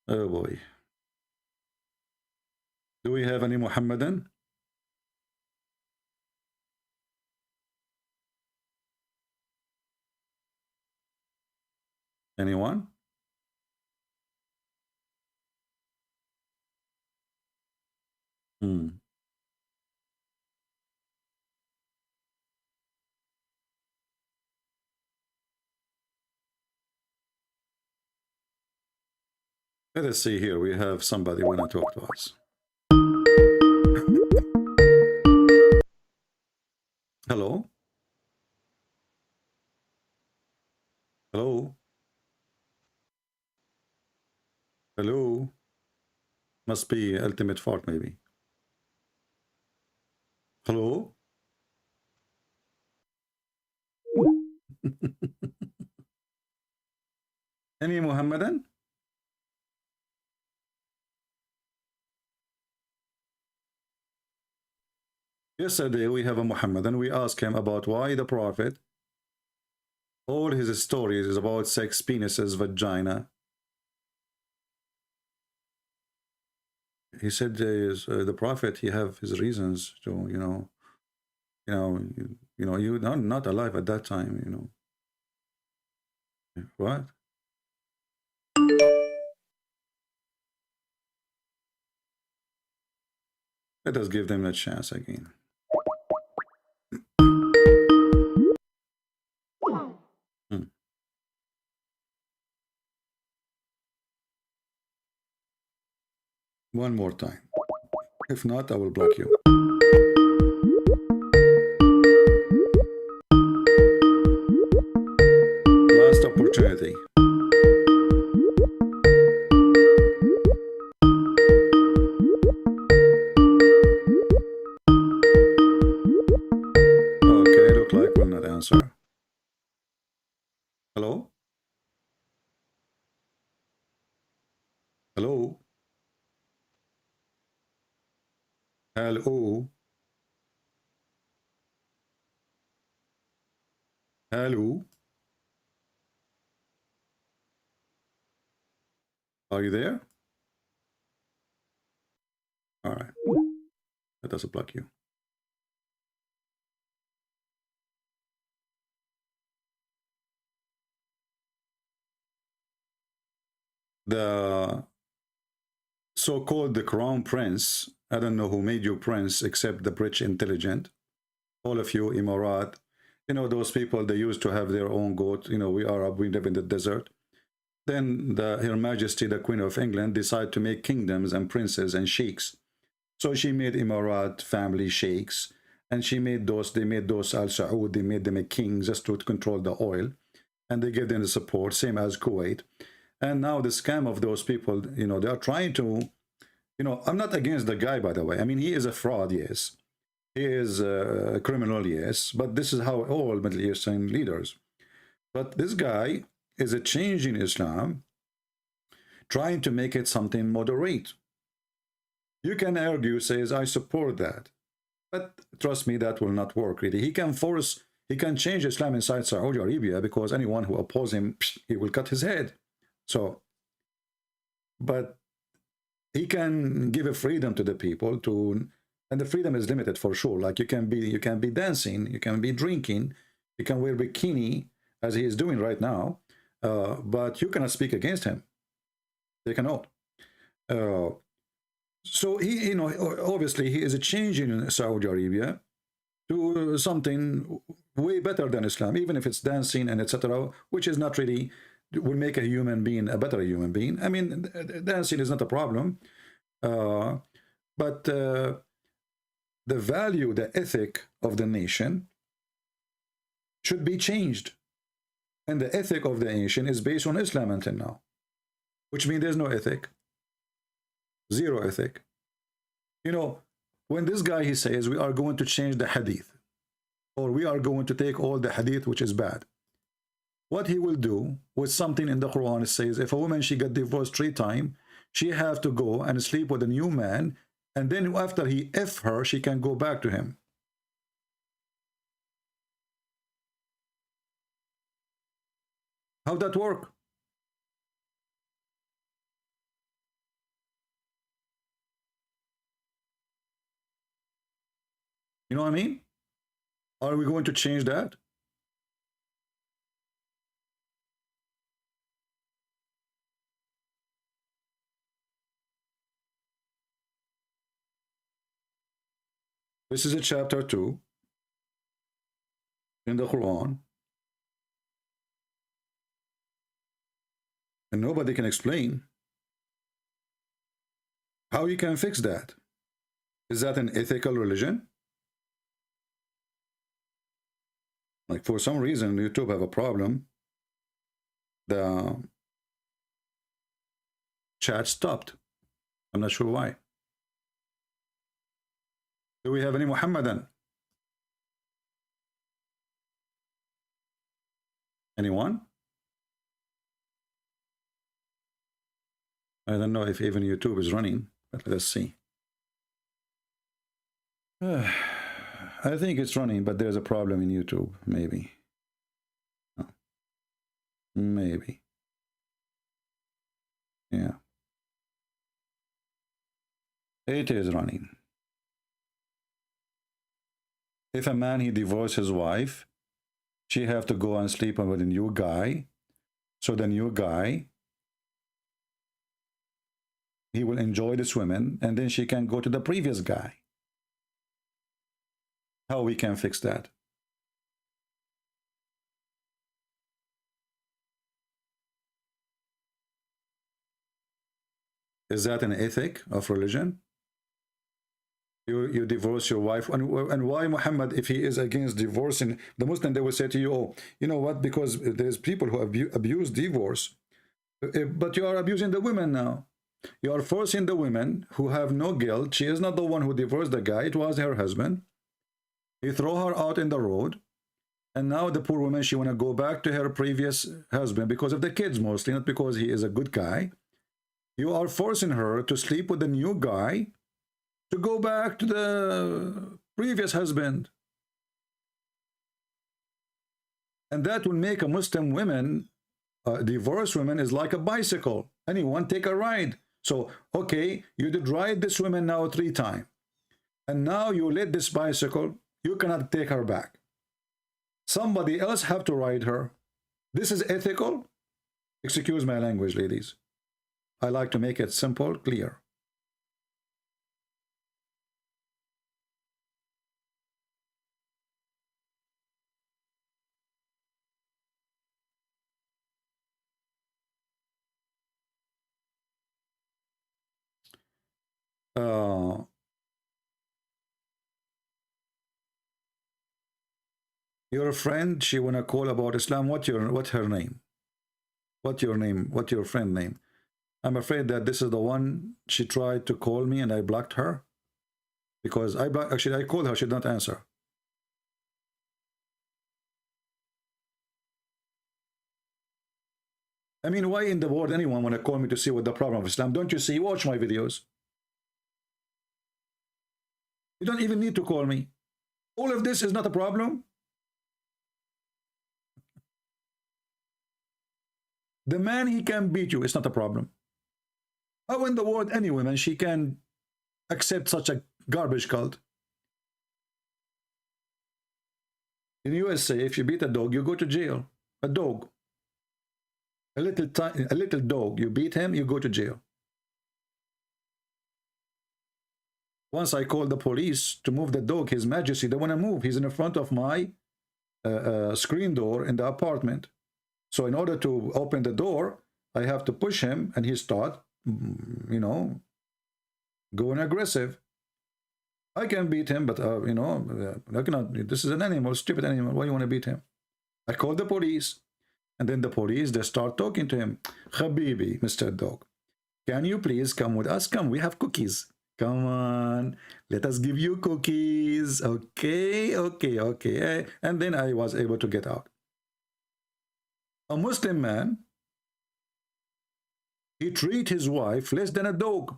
Oh boy. Do we have any Muhammadan? Anyone? Let us see here. We have somebody want to talk to us. Hello? Hello? Hello? Must be ultimate fault, maybe. Hello? Any Muhammadan? Yesterday we have a Muhammadan. We asked him about why the Prophet, all his stories is about sex, penises, vagina. He said the Prophet, he have his reasons to, you not alive at that time, What? Let us give them a chance again. One more time. If not, I will block you. Last opportunity. Okay, look like will not answer. Hello? Hello? Hello? Hello? Are you there? All right. Let us block you. The so-called the crown prince, I don't know who made you prince except the British intelligent. All of you, Emirat, those people, they used to have their own goat. We Arab, we live in the desert. Then Her Majesty, the Queen of England, decided to make kingdoms and princes and sheikhs. So she made Emirat family sheikhs, and they made those Al Saud, they made them a king just to control the oil, and they gave them the support, same as Kuwait. And now the scam of those people, they are trying to, I'm not against the guy, by the way. I mean, he is a fraud, yes. He is a criminal, yes. But this is how all Middle Eastern leaders. But this guy is a change in Islam, trying to make it something moderate. You can argue, says, I support that. But trust me, that will not work, really. He can change Islam inside Saudi Arabia, because anyone who opposes him, he will cut his head. So, but he can give a freedom to the people and the freedom is limited for sure. Like you can be dancing, you can be drinking, you can wear bikini as he is doing right now, but you cannot speak against him. They cannot. So he, you know, obviously he is changing Saudi Arabia to something way better than Islam, even if it's dancing and etc., which is not really will make a human being a better human being. I mean, dancing is not a problem, but the value, the ethic of the nation should be changed, and the ethic of the nation is based on Islam until now, which means there's no ethic, zero ethic. You know, when this guy, he says we are going to change the hadith, or we are going to take all the hadith which is bad, what he will do with something in the Quran, it says if a woman, she got divorced 3 times, she have to go and sleep with a new man, and then after he F her, she can go back to him. How that work? You know what I mean? Are we going to change that? This is a chapter 2 in the Quran, and nobody can explain how you can fix that. Is that an ethical religion? Like, for some reason, YouTube have a problem. The chat stopped. I'm not sure why. Do we have any Muhammadan? Anyone? I don't know if even YouTube is running, but let's see. I think it's running, but there's a problem in YouTube, maybe. Oh. Maybe. Yeah. It is running. If a man, he divorced his wife, she have to go and sleep with a new guy. So the new guy, he will enjoy this woman, and then she can go to the previous guy. How we can fix that? Is that an ethic of religion? You divorce your wife, and why Muhammad, if he is against divorcing the Muslim, they will say to you, oh, you know what, because there's people who abuse divorce, but you are abusing the women now. You are forcing the women who have no guilt. She is not the one who divorced the guy, it was her husband. He throw her out in the road, and now the poor woman, she want to go back to her previous husband because of the kids mostly, not because he is a good guy. You are forcing her to sleep with the new guy to go back to the previous husband. And that will make a Muslim woman, divorced woman, is like a bicycle. Anyone take a ride. So, okay, you did ride this woman now 3 times. And now you let this bicycle, you cannot take her back. Somebody else have to ride her. This is ethical? Excuse my language, ladies. I like to make it simple, clear. Your friend, she wanna call about Islam. What's her name? What's your name? What's your friend name? I'm afraid that this is the one she tried to call me and I blocked her because actually I called her, she did not answer. I mean, why in the world anyone want to call me to see what the problem of Islam? Don't you see? Watch my videos. You don't even need to call me. All of this is not a problem. The man, he can beat you. It's not a problem. How in the world any woman, she can accept such a garbage cult? In USA, if you beat a dog, you go to jail. A dog. A little dog, you beat him, you go to jail. Once I called the police to move the dog, His Majesty, they want to move. He's in the front of my screen door in the apartment. So in order to open the door, I have to push him, and he start, you know, going aggressive. I can beat him, but you know, I cannot. This is an animal, stupid animal. Why you want to beat him? I called the police, and then the police, they start talking to him. Habibi, Mr. Dog, can you please come with us? Come, we have cookies. Come on, let us give you cookies. Okay, okay, okay. And then I was able to get out. A Muslim man, he treat his wife less than a dog.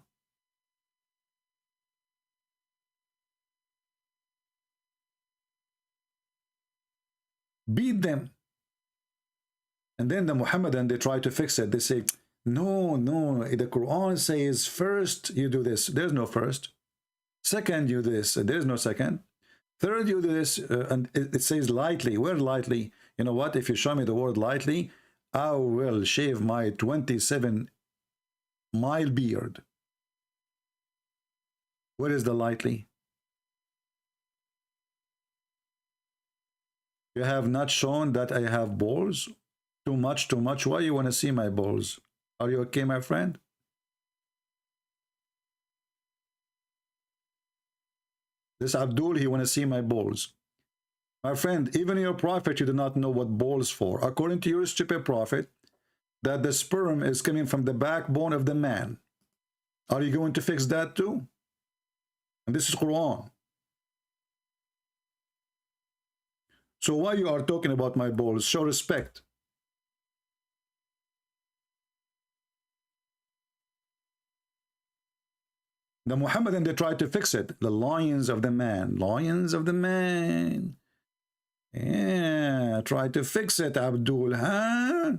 Beat them. And then the Muhammadan, they try to fix it. They say, no, no, the Quran says first you do this. There's no first. Second, you do this. There's no second. Third, you do this. And it says lightly. Where lightly? You know what? If you show me the word lightly, I will shave my 27-mile beard. Where is the lightly? You have not shown that I have balls? Too much, too much. Why you want to see my balls? Are you okay, my friend? This Abdul, he want to see my balls. My friend, even your prophet, you do not know what balls for. According to your stupid prophet, that the sperm is coming from the backbone of the man. Are you going to fix that too? And this is Quran. So why you are talking about my balls? Show respect. The Muhammadan, they try to fix it. The lions of the man. Lions of the man. Yeah, try to fix it, Abdul, huh?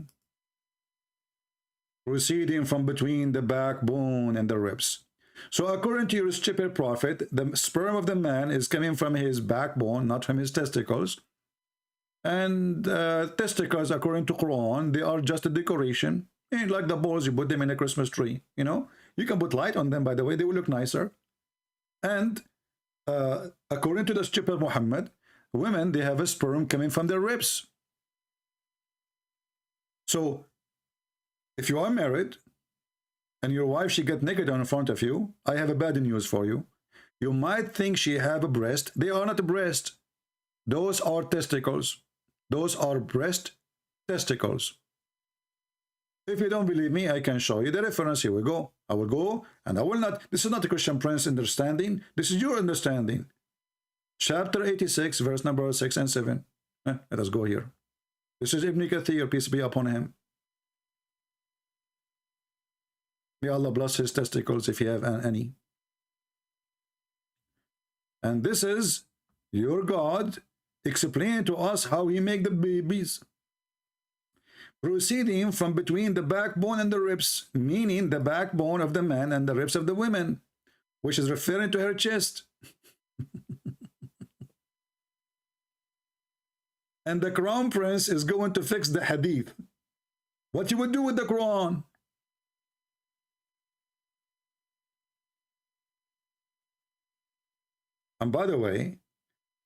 Proceeding from between the backbone and the ribs. So according to your stupid prophet, the sperm of the man is coming from his backbone, not from his testicles. And testicles, according to Quran, they are just a decoration. And like the balls, you put them in a Christmas tree, you know. You can put light on them, by the way, they will look nicer. And according to the stupid Muhammad, women, they have a sperm coming from their ribs. So if you are married and your wife, she get naked in front of you, I have a bad news for you. You might think she have a breast. They are not a breast. Those are testicles. Those are breast testicles. If you don't believe me, I can show you the reference. Here we go. I will go, and I will not. This is not the Christian Prince understanding. This is your understanding. Chapter 86, verse number 6 and 7. Let us go here. This is Ibn Kathir, peace be upon him. May Allah bless his testicles if you have any. And this is your God explaining to us how he make the babies. Proceeding from between the backbone and the ribs, meaning the backbone of the man and the ribs of the women, which is referring to her chest. And the crown prince is going to fix the hadith. What you would do with the Quran? And by the way,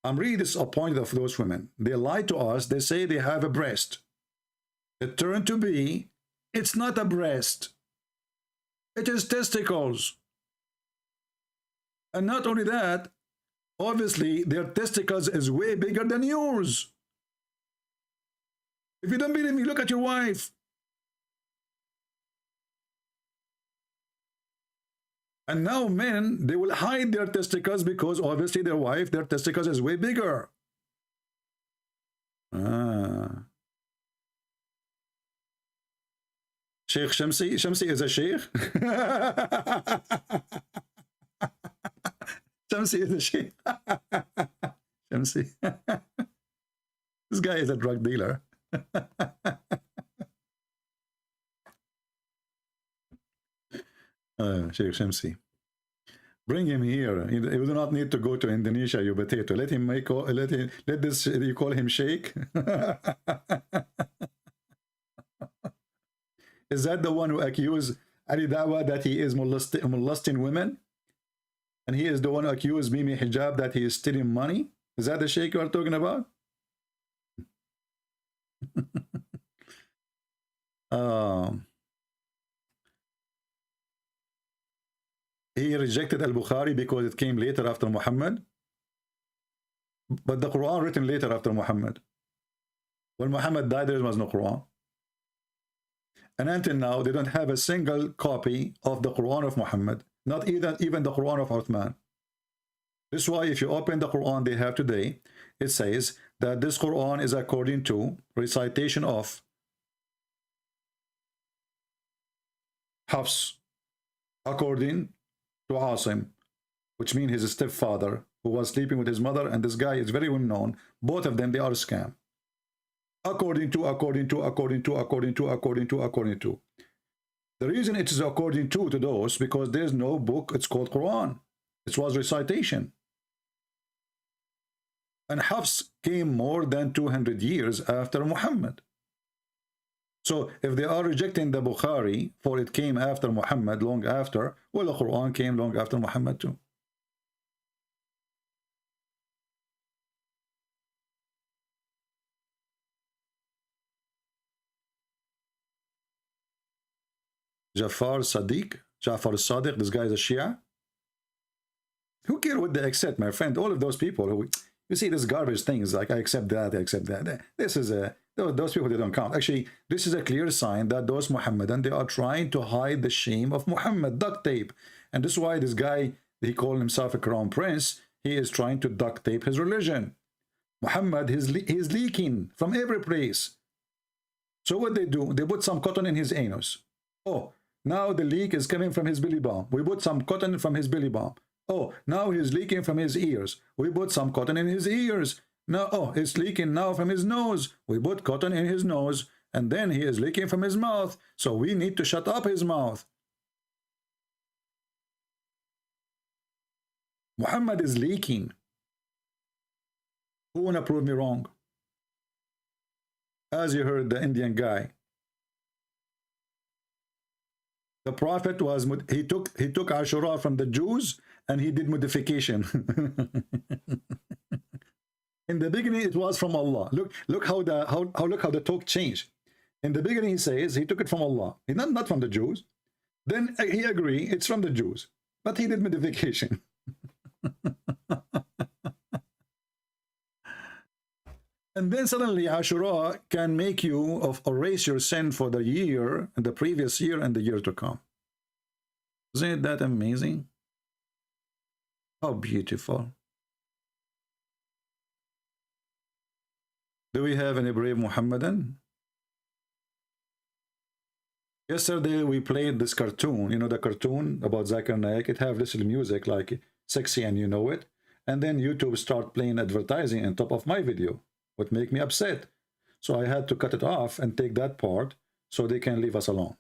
I'm really disappointed of those women. They lie to us. They say they have a breast. It turned to be, it's not a breast. It is testicles. And not only that, obviously their testicles is way bigger than yours. If you don't believe me, look at your wife. And now men, they will hide their testicles because obviously their wife, their testicles is way bigger. Sheikh Shamsi. Shamsi is a sheikh. Shamsi is a sheikh. Shamsi. This guy is a drug dealer. Sheikh Shamsi. Bring him here. You do not need to go to Indonesia, you potato. Let him make. Let this. You call him Sheikh. Is that the one who accused Ali Dawa that he is molesting women? And he is the one who accused Mimi Hijab that he is stealing money. Is that the sheikh you are talking about? He rejected al-Bukhari because it came later after Muhammad. But the Quran written later after Muhammad. When Muhammad died, there was no Quran. And until now, they don't have a single copy of the Quran of Muhammad. Not even the Quran of Uthman. This is why if you open the Quran they have today, it says that this Quran is according to recitation of Hafs, according to Asim, which means his stepfather, who was sleeping with his mother, and this guy is very well known. Both of them, they are a scam. According to. The reason it is according to those, because there's no book, it's called Quran. It was recitation. And Hafs came more than 200 years after Muhammad. So if they are rejecting the Bukhari, for it came after Muhammad, long after, well, the Quran came long after Muhammad too. Jafar Sadiq, this guy is a Shia. Who cares what they accept, my friend? All of those people who, you see, this garbage things like I accept that, I accept that. This is those people, they don't count. Actually, this is a clear sign that those Muhammadan, they are trying to hide the shame of Muhammad, duct tape. And this is why this guy, he called himself a crown prince, he is trying to duct tape his religion. Muhammad, he is leaking from every place. So what they do, they put some cotton in his anus. Oh, now the leak is coming from his belly bump. We put some cotton from his belly bump. Oh, now he's leaking from his ears. We put some cotton in his ears. Now, oh, it's leaking now from his nose. We put cotton in his nose. And then he is leaking from his mouth. So we need to shut up his mouth. Muhammad is leaking. Who wanna prove me wrong? As you heard the Indian guy. The Prophet was, he took Ashura from the Jews and he did modification. In the beginning, it was from Allah. Look how the talk changed. In the beginning, he says he took it from Allah, not from the Jews. Then he agreed it's from the Jews, but he did modification. And then suddenly Ashura can make you erase your sin for the year, and the previous year, and the year to come. Isn't that amazing? How beautiful. Do we have any brave Muhammadan? Yesterday we played this cartoon, you know, the cartoon about Zakir Naik. It have little music like sexy and you know it. And then YouTube start playing advertising on top of my video. Would make me upset. So I had to cut it off and take that part so they can leave us alone.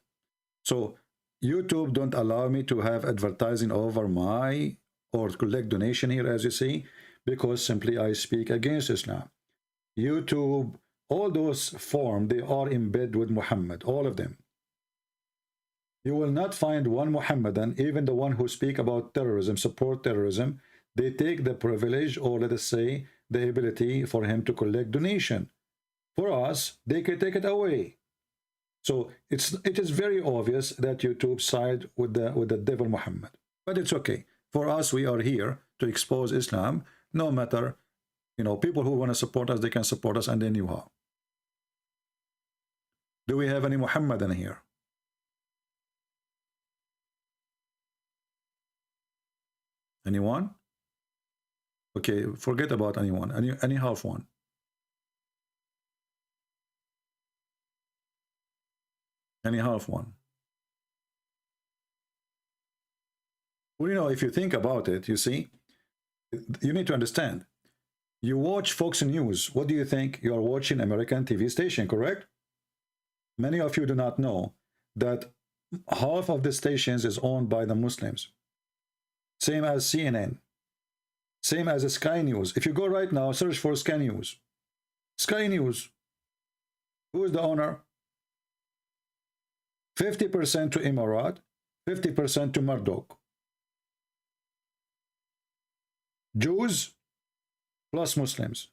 So YouTube don't allow me to have advertising over my or collect donation here, as you see, because simply I speak against Islam. YouTube, all those forms, they are in bed with Muhammad, all of them. You will not find one Muhammadan, even the one who speak about terrorism, support terrorism, they take the privilege, or let us say, the ability for him to collect donation. For us, they can take it away. So it is very obvious that YouTube side with the devil Muhammad. But it's okay. For us, we are here to expose Islam, no matter, you know, people who want to support us, they can support us, and they knew how. Do we have any Muhammadan here? Anyone? Okay, forget about anyone. Any half one. Any half one. Well, you know, if you think about it, you see, you need to understand. You watch Fox News. What do you think? You are watching American TV station, correct? Many of you do not know that half of the stations is owned by the Muslims. Same as CNN. Same as Sky News. If you go right now, search for Sky News. Sky News. Who is the owner? 50% to Emirat, 50% to Murdoch. Jews plus Muslims.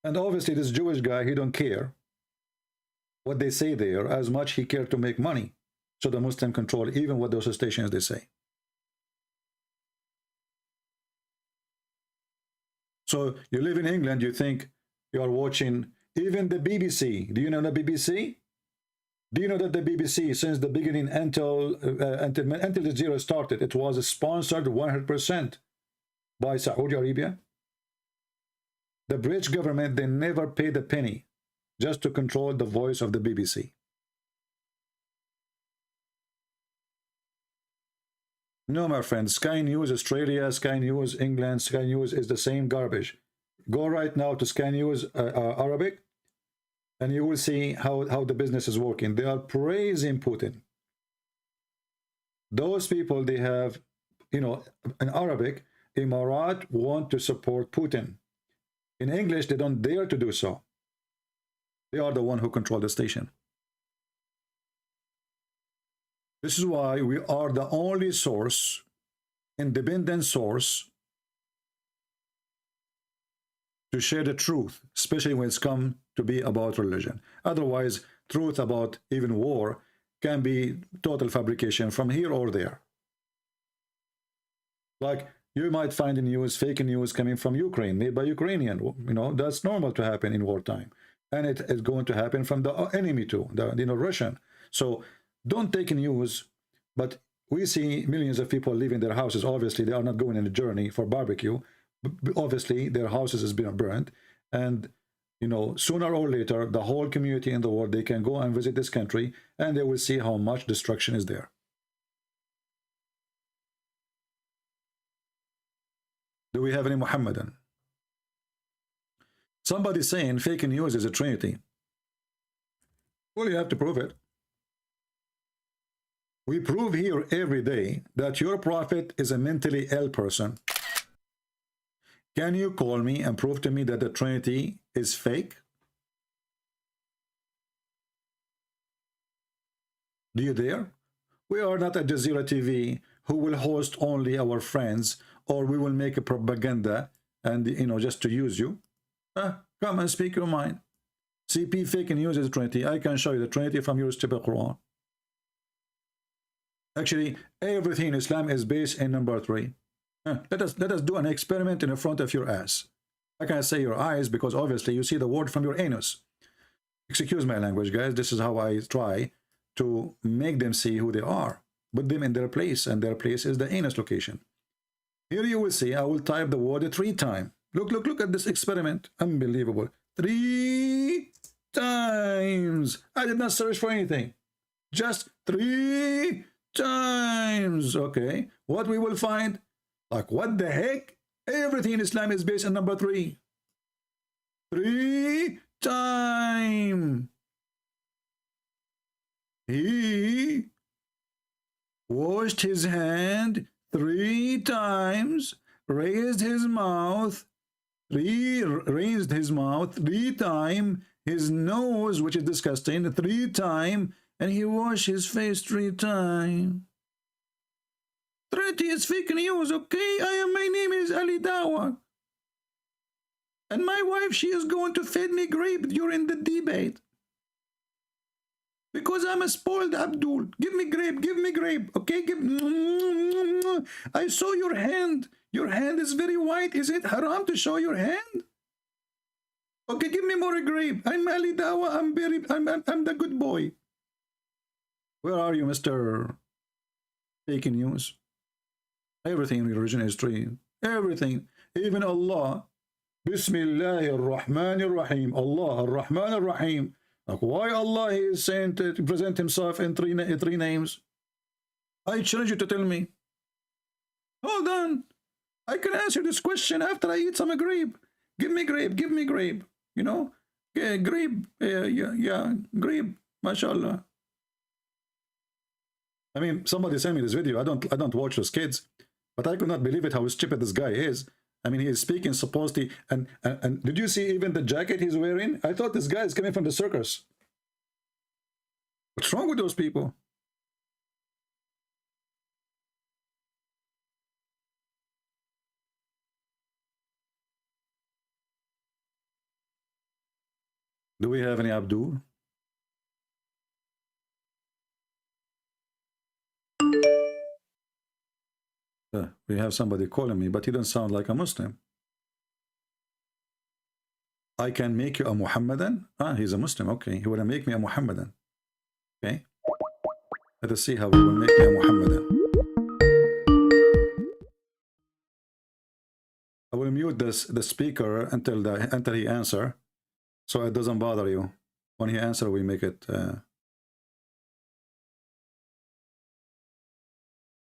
And obviously this Jewish guy, he don't care what they say there as much he cared to make money. So the Muslim control even what those stations they say. So you live in England, you think you are watching even the BBC. Do you know the BBC? Do you know that the BBC, since the beginning until the zero started, it was sponsored 100% by Saudi Arabia? The British government, they never paid a penny just to control the voice of the BBC. No, my friend, Sky News Australia, Sky News England, Sky News is the same garbage. Go right now to Sky News Arabic, and you will see how the business is working. They are praising Putin. Those people, they have, you know, in Arabic, Emirat want to support Putin. In English, they don't dare to do so. They are the one who control the station. This is why we are the only source, independent source, to share the truth, especially when it's come to be about religion. Otherwise, truth about even war can be total fabrication from here or there. Like, you might find in news, fake news coming from Ukraine, made by Ukrainian. You know, that's normal to happen in wartime. And it is going to happen from the enemy too, the Russian. So don't take news, but we see millions of people leaving their houses. Obviously, they are not going on a journey for barbecue. Obviously, their houses has been burned. And, you know, sooner or later, the whole community in the world, they can go and visit this country, and they will see how much destruction is there. Do we have any Muhammadan? Somebody saying fake news is a trinity. Well, you have to prove it. We prove here every day that your prophet is a mentally ill person. Can you call me and prove to me that the Trinity is fake? Do you dare? We are not a Jazeera TV who will host only our friends, or we will make a propaganda and, you know, just to use you. Come and speak your mind. CP fake news is a Trinity. I can show you the Trinity from your stupid Quran. Actually, everything in Islam is based in number 3. Let us do an experiment in the front of your ass. I can't say your eyes because obviously you see the word from your anus. Excuse my language, guys. This is how I try to make them see who they are. Put them in their place, and their place is the anus location. Here you will see, I will type the word 3 times. Look at this experiment. Unbelievable. 3 times. I did not search for anything. Just 3 times. Okay. What we will find? Like, what the heck? Everything in Islam is based on number 3. 3 times. He washed his hand 3 times, raised his mouth 3 times, his nose, which is disgusting, 3 times, and he washed his face 3 times. Trinity is fake news, okay? My name is Ali Dawa. And my wife, she is going to feed me grape during the debate. Because I'm a spoiled Abdul. Give me grape, okay? I saw your hand. Your hand is very white. Is it haram to show your hand? Okay, give me more grape. I'm Ali Dawa. I'm the good boy. Where are you, Mr. Fake News? Everything in religion is true. Everything. Even Allah. Bismillahir Rahmanir Rahim. Allah, Ar-Rahman Ar-Rahim. Like, why Allah is saying to present himself in three names? I challenge you to tell me. Hold on. I can answer this question after I eat some grape. Give me grape. You know? Yeah, grape. Yeah, grape. MashaAllah. I mean, somebody sent me this video. I don't watch those kids. But I could not believe it how stupid this guy is. I mean, he is speaking supposedly, and did you see even the jacket he's wearing? I thought this guy is coming from the circus. What's wrong with those people? Do we have any Abdul? We have somebody calling me, but he doesn't sound like a Muslim. I can make you a Muhammadan? Ah, he's a Muslim. Okay, he will make me a Muhammadan. Okay. Let us see how he will make me a Muhammadan. I will mute the speaker until he answer, so it doesn't bother you. When he answer, we make it.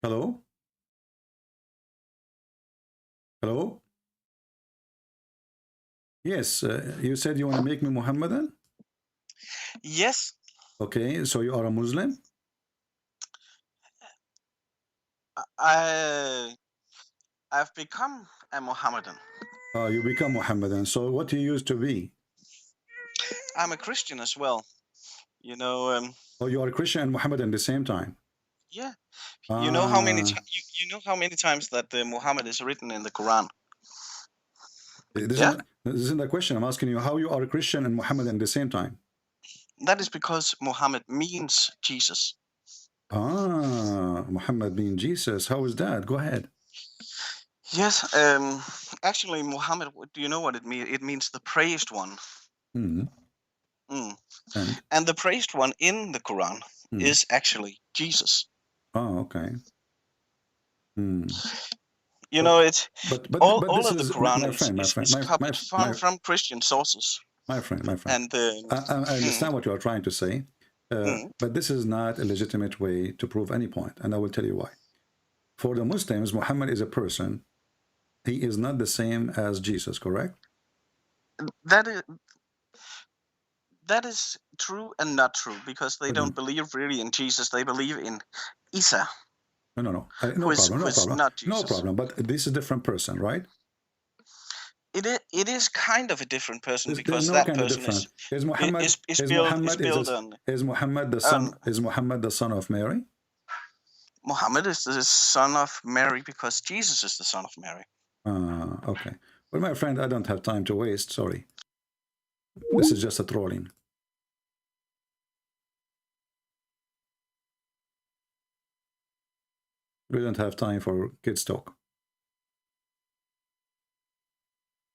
Hello? Hello? Yes, you said you want to make me Muhammadan? Yes. Okay, so you are a Muslim? I've become a Mohammedan. You become Muhammadan. So what do you used to be? I'm a Christian as well. You know. Oh, you are a Christian and Muhammadan at the same time. Yeah. You know how many you know how many times that Muhammad is written in the Quran? This isn't the question. I'm asking you how you are a Christian and Muhammadan at the same time. That is because Muhammad means Jesus. Ah, Muhammad means Jesus. How is that? Go ahead. Yes. Actually, Muhammad. Do you know what it means? It means the praised one. Mm. Mm. And the praised one in the Quran is actually Jesus. Oh, okay. You know, it's all of the Quran is copied from Christian sources. My friend. And I understand what you are trying to say, but this is not a legitimate way to prove any point, and I will tell you why. For the Muslims, Muhammad is a person. He is not the same as Jesus, correct? That is true and not true, because they don't believe really in Jesus. They believe in Isa. No problem. But this is a different person, right? It is kind of a different person, because no that kind person of different. Is Muhammad the son of Mary? Muhammad is the son of Mary because Jesus is the son of Mary. Okay. Well, my friend, I don't have time to waste. Sorry. This is just a trolling. We don't have time for kids talk.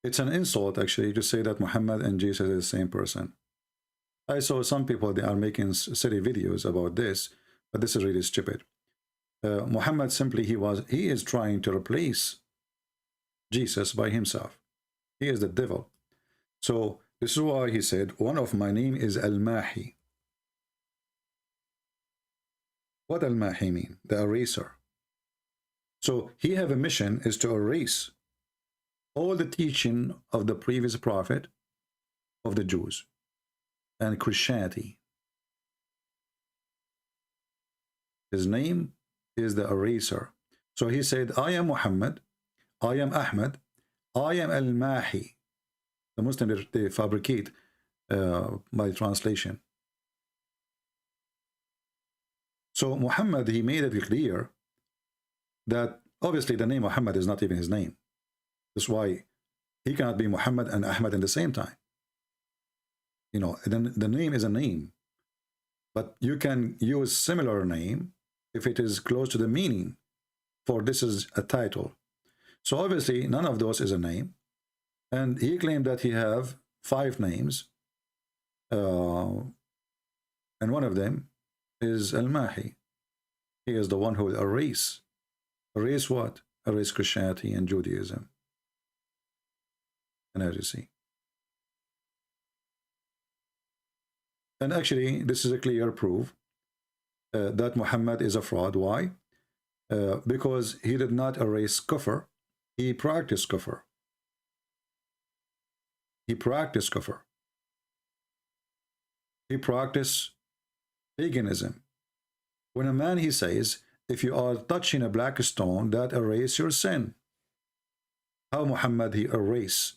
It's an insult, actually, to say that Muhammad and Jesus is the same person. I saw some people, they are making silly videos about this, but this is really stupid. Muhammad simply, he is trying to replace Jesus by himself. He is the devil. So this is why he said, one of my name is Al-Mahi. What Al-Mahi mean? The eraser. So he have a mission is to erase all the teaching of the previous prophet of the Jews and Christianity. His name is the eraser. So he said, I am Muhammad, I am Ahmad, I am Al-Mahi. The Muslims, they fabricate by translation. So Muhammad, he made it clear that obviously the name Muhammad is not even his name. That's why he cannot be Muhammad and Ahmad in the same time. You know, the name is a name, but you can use similar name if it is close to the meaning, for this is a title. So obviously none of those is a name, and he claimed that he have 5 names, and one of them is Al-Mahi. He is the one who will erase what? Erase Christianity and Judaism. And as you see. And actually, this is a clear proof that Muhammad is a fraud. Why? Because he did not erase kufr. He practiced kufr. He practiced kufr. He practiced paganism. When a man, he says, if you are touching a black stone, that erase your sin. How Muhammad he erase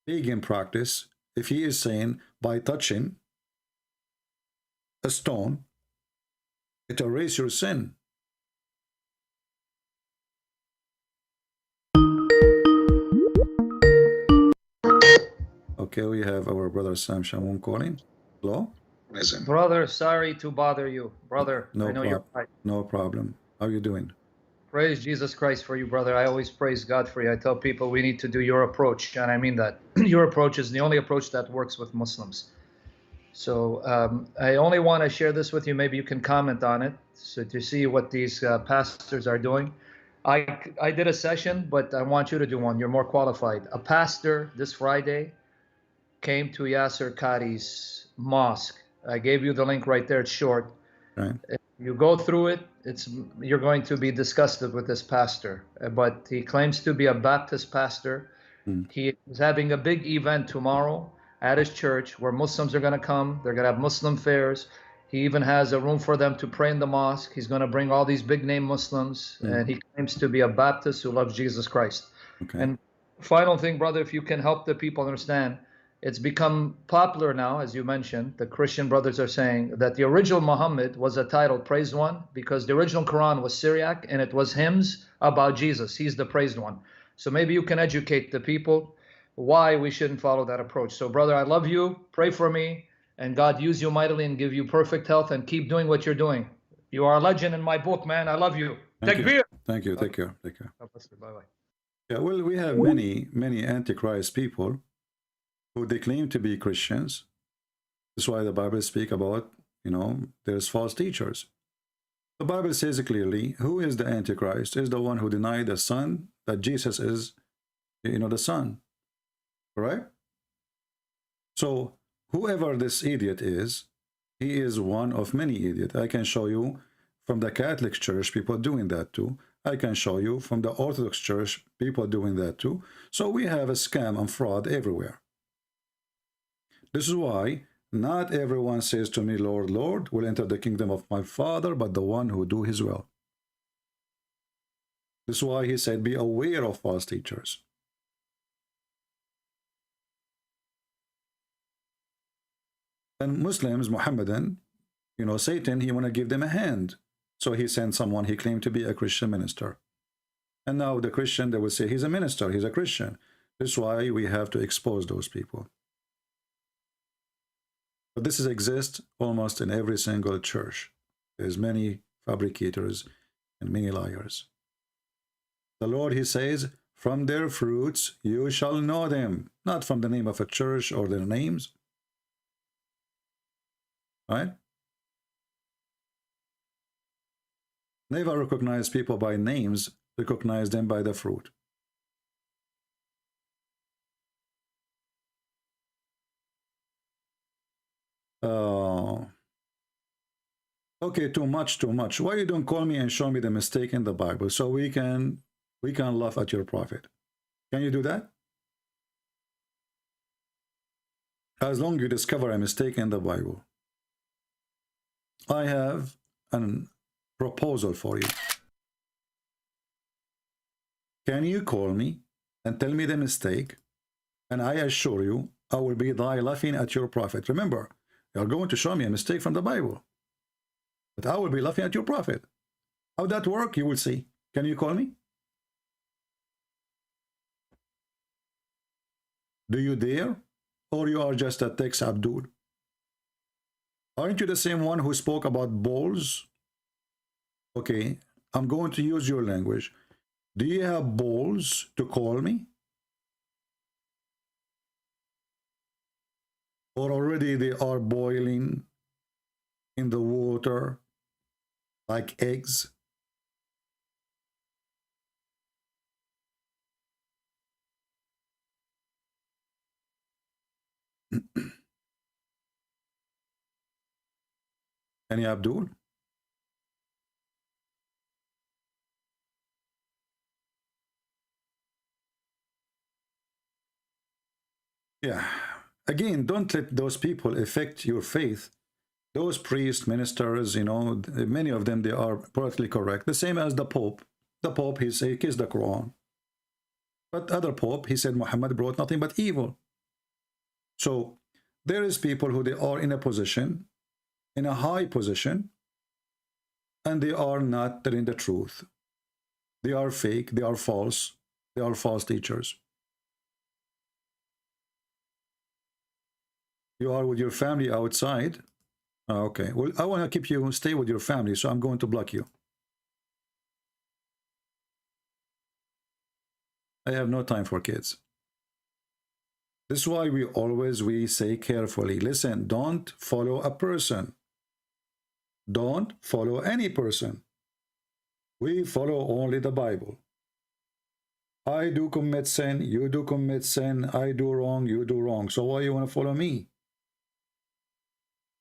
pagan practice if he is saying by touching a stone, it erase your sin. Okay, we have our brother Sam Shamoun calling. Hello? Brother, sorry to bother you. Brother, I know you're right. No problem. How are you doing? Praise Jesus Christ for you, brother. I always praise God for you. I tell people we need to do your approach, and I mean that. Your approach is the only approach that works with Muslims. So I only want to share this with you. Maybe you can comment on it, so to see what these pastors are doing. I did a session, but I want you to do one. You're more qualified. A pastor this Friday came to Yasser Qadhi's mosque. I gave you the link right there. It's short. Right. You go through it, you're going to be disgusted with this pastor. But he claims to be a Baptist pastor. He is having a big event tomorrow at his church where Muslims are going to come. They're going to have Muslim fairs. He even has a room for them to pray in the mosque. He's going to bring all these big name Muslims. And he claims to be a Baptist who loves Jesus Christ. Okay. And final thing, brother, if you can help the people understand, it's become popular now, as you mentioned. The Christian brothers are saying that the original Muhammad was a title, praised one, because the original Quran was Syriac and it was hymns about Jesus. He's the praised one. So maybe you can educate the people why we shouldn't follow that approach. So, brother, I love you. Pray for me, and God use you mightily and give you perfect health, and keep doing what you're doing. You are a legend in my book, man. I love you. Thank you. Thank you. Take care. Take care. Bye-bye. Yeah, well, we have many Antichrist people who they claim to be Christians. That's why the Bible speaks about, there's false teachers. The Bible says clearly, who is the Antichrist? Is the one who denied the Son, that Jesus is, the Son. Right? So, whoever this idiot is, he is one of many idiots. I can show you from the Catholic Church, people doing that too. I can show you from the Orthodox Church, people doing that too. So we have a scam and fraud everywhere. This is why not everyone says to me, Lord, Lord, will enter the kingdom of my Father, but the one who do his will. This is why he said, be aware of false teachers. And Muslims, Muhammadan, Satan, he want to give them a hand. So he sent someone, he claimed to be a Christian minister. And now the Christian, they will say, he's a minister, he's a Christian. This is why we have to expose those people. But this exists almost in every single church. There's many fabricators and many liars. The Lord, he says, from their fruits you shall know them. Not from the name of a church or their names. Right? Never recognize people by names, recognize them by the fruit. Okay, too much. Why you don't call me and show me the mistake in the Bible so we can laugh at your prophet? Can you do that? As long as you discover a mistake in the Bible. I have a proposal for you. Can you call me and tell me the mistake? And I assure you, I will be laughing at your prophet. Remember, you're going to show me a mistake from the Bible. But I will be laughing at your prophet. How that work, you will see. Can you call me? Do you dare? Or you are just a text Abdul? Aren't you the same one who spoke about balls? Okay, I'm going to use your language. Do you have balls to call me? Or already they are boiling in the water like eggs? Any Abdul? Yeah. Again, don't let those people affect your faith. Those priests, ministers, many of them, they are politically correct. The same as the Pope. The Pope, he said, kiss the Quran. But other Pope, he said, Muhammad brought nothing but evil. So there is people who they are in a position, in a high position, and they are not telling the truth. They are fake, they are false teachers. You are with your family outside. Okay. Well, I want to keep you stay with your family, so I'm going to block you. I have no time for kids. This is why we say carefully. Listen, don't follow a person. Don't follow any person. We follow only the Bible. I do commit sin, you do commit sin, I do wrong, you do wrong. So why you want to follow me?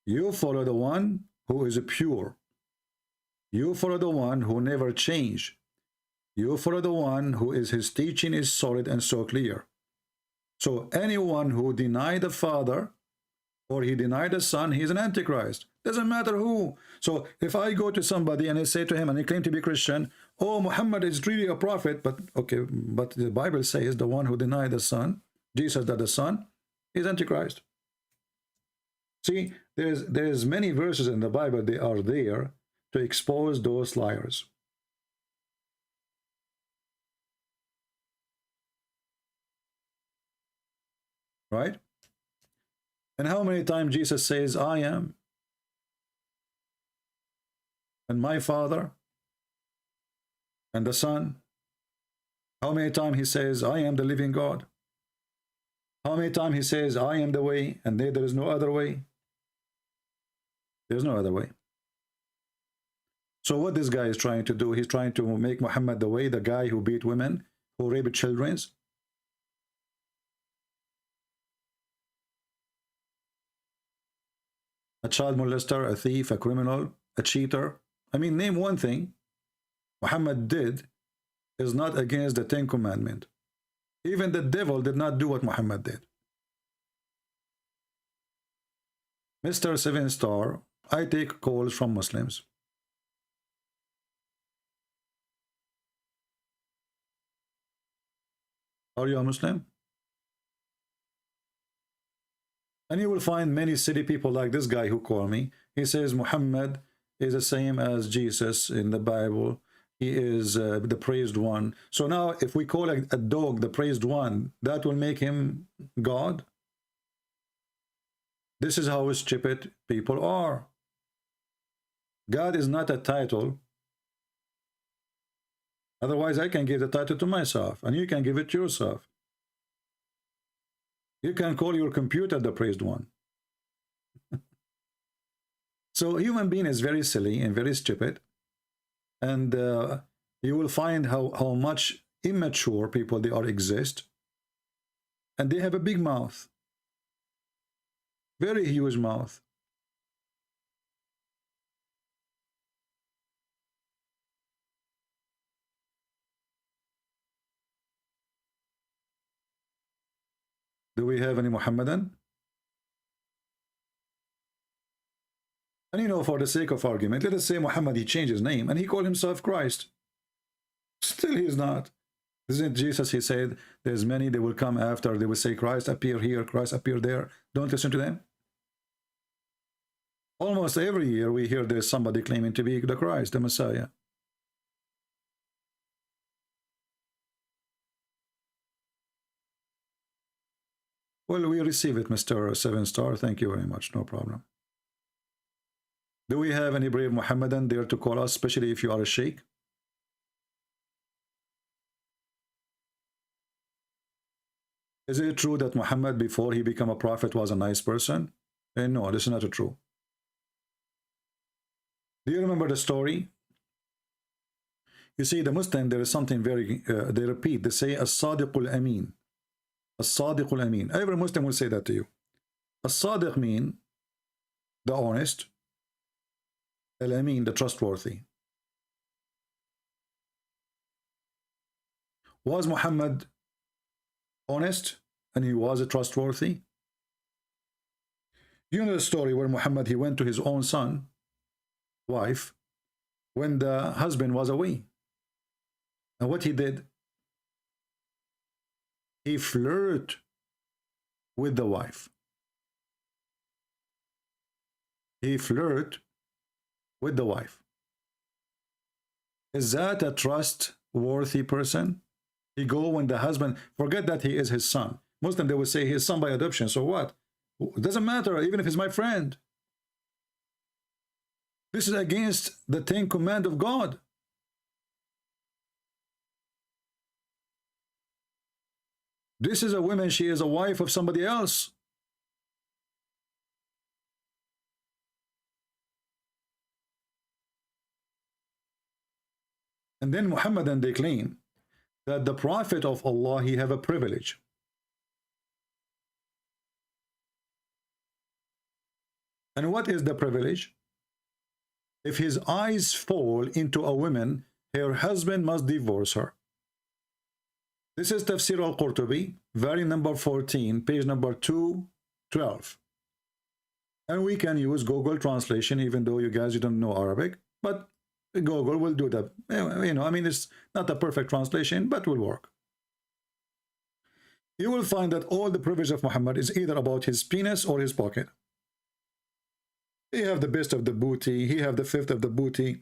You follow the one who is pure. You follow the one who never changed. You follow the one who is his teaching is solid and so clear. So anyone who denied the Father or he denied the Son, he is an Antichrist. Doesn't matter who. So if I go to somebody and I say to him and he claim to be Christian, oh, Muhammad is really a prophet, but okay, but the Bible says the one who denied the Son, Jesus that the Son, is Antichrist. See, there's many verses in the Bible, they are there to expose those liars. Right? And how many times Jesus says, I am, and my Father, and the Son? How many times he says, I am the living God? How many times he says, I am the way, and there is no other way? There's no other way. So what this guy is trying to do, he's trying to make Muhammad the way, the guy who beat women, who raped children. A child molester, a thief, a criminal, a cheater. I mean, name one thing Muhammad did is not against the 10 Commandments. Even the devil did not do what Muhammad did. Mr. 7-star, I take calls from Muslims. Are you a Muslim? And you will find many silly people like this guy who call me. He says Muhammad is the same as Jesus in the Bible. He is the praised one. So now if we call a dog the praised one, that will make him God? This is how stupid people are. God is not a title. Otherwise, I can give the title to myself, and you can give it to yourself. You can call your computer the praised one. So human being is very silly and very stupid. And you will find how much immature people they are exist. And they have a big mouth. Very huge mouth. Do we have any Muhammadan? And you know, for the sake of argument, let us say Muhammad, he changed his name and he called himself Christ. Still he is not. Isn't Jesus, he said, there's many that will come after, they will say Christ appear here, Christ appear there. Don't listen to them. Almost every year we hear there's somebody claiming to be the Christ, the Messiah. Well, we receive it, Mr. 7-star. Thank you very much. No problem. Do we have any brave Muhammadan there to call us, especially if you are a sheikh? Is it true that Muhammad, before he became a prophet, was a nice person? No, this is not true. Do you remember the story? You see, the Muslim, there is something very, they repeat, they say, as-sadiqul amin. As-sadiqul amin. Every Muslim will say that to you. As-sadiq mean the honest. Al-amin, the trustworthy. Was Muhammad honest and he was trustworthy? You know the story where Muhammad, he went to his own son, wife, when the husband was away. And what he did? He flirted with the wife. He flirted with the wife. Is that a trustworthy person? He go when the husband, forget that he is his son. Muslim, they will say he is son by adoption. So what? It doesn't matter, even if he's my friend. This is against the 10 command of God. This is a woman, she is a wife of somebody else. And then Muhammadan, they claim that the Prophet of Allah, he have a privilege. And what is the privilege? If his eyes fall into a woman, her husband must divorce her. This is Tafsir al-Qurtubi, volume number 14, page number 212. And we can use Google translation, even though you guys, you don't know Arabic, but Google will do that. You know, I mean, it's not a perfect translation, but will work. You will find that all the privilege of Muhammad is either about his penis or his pocket. He have the best of the booty, he have the fifth of the booty.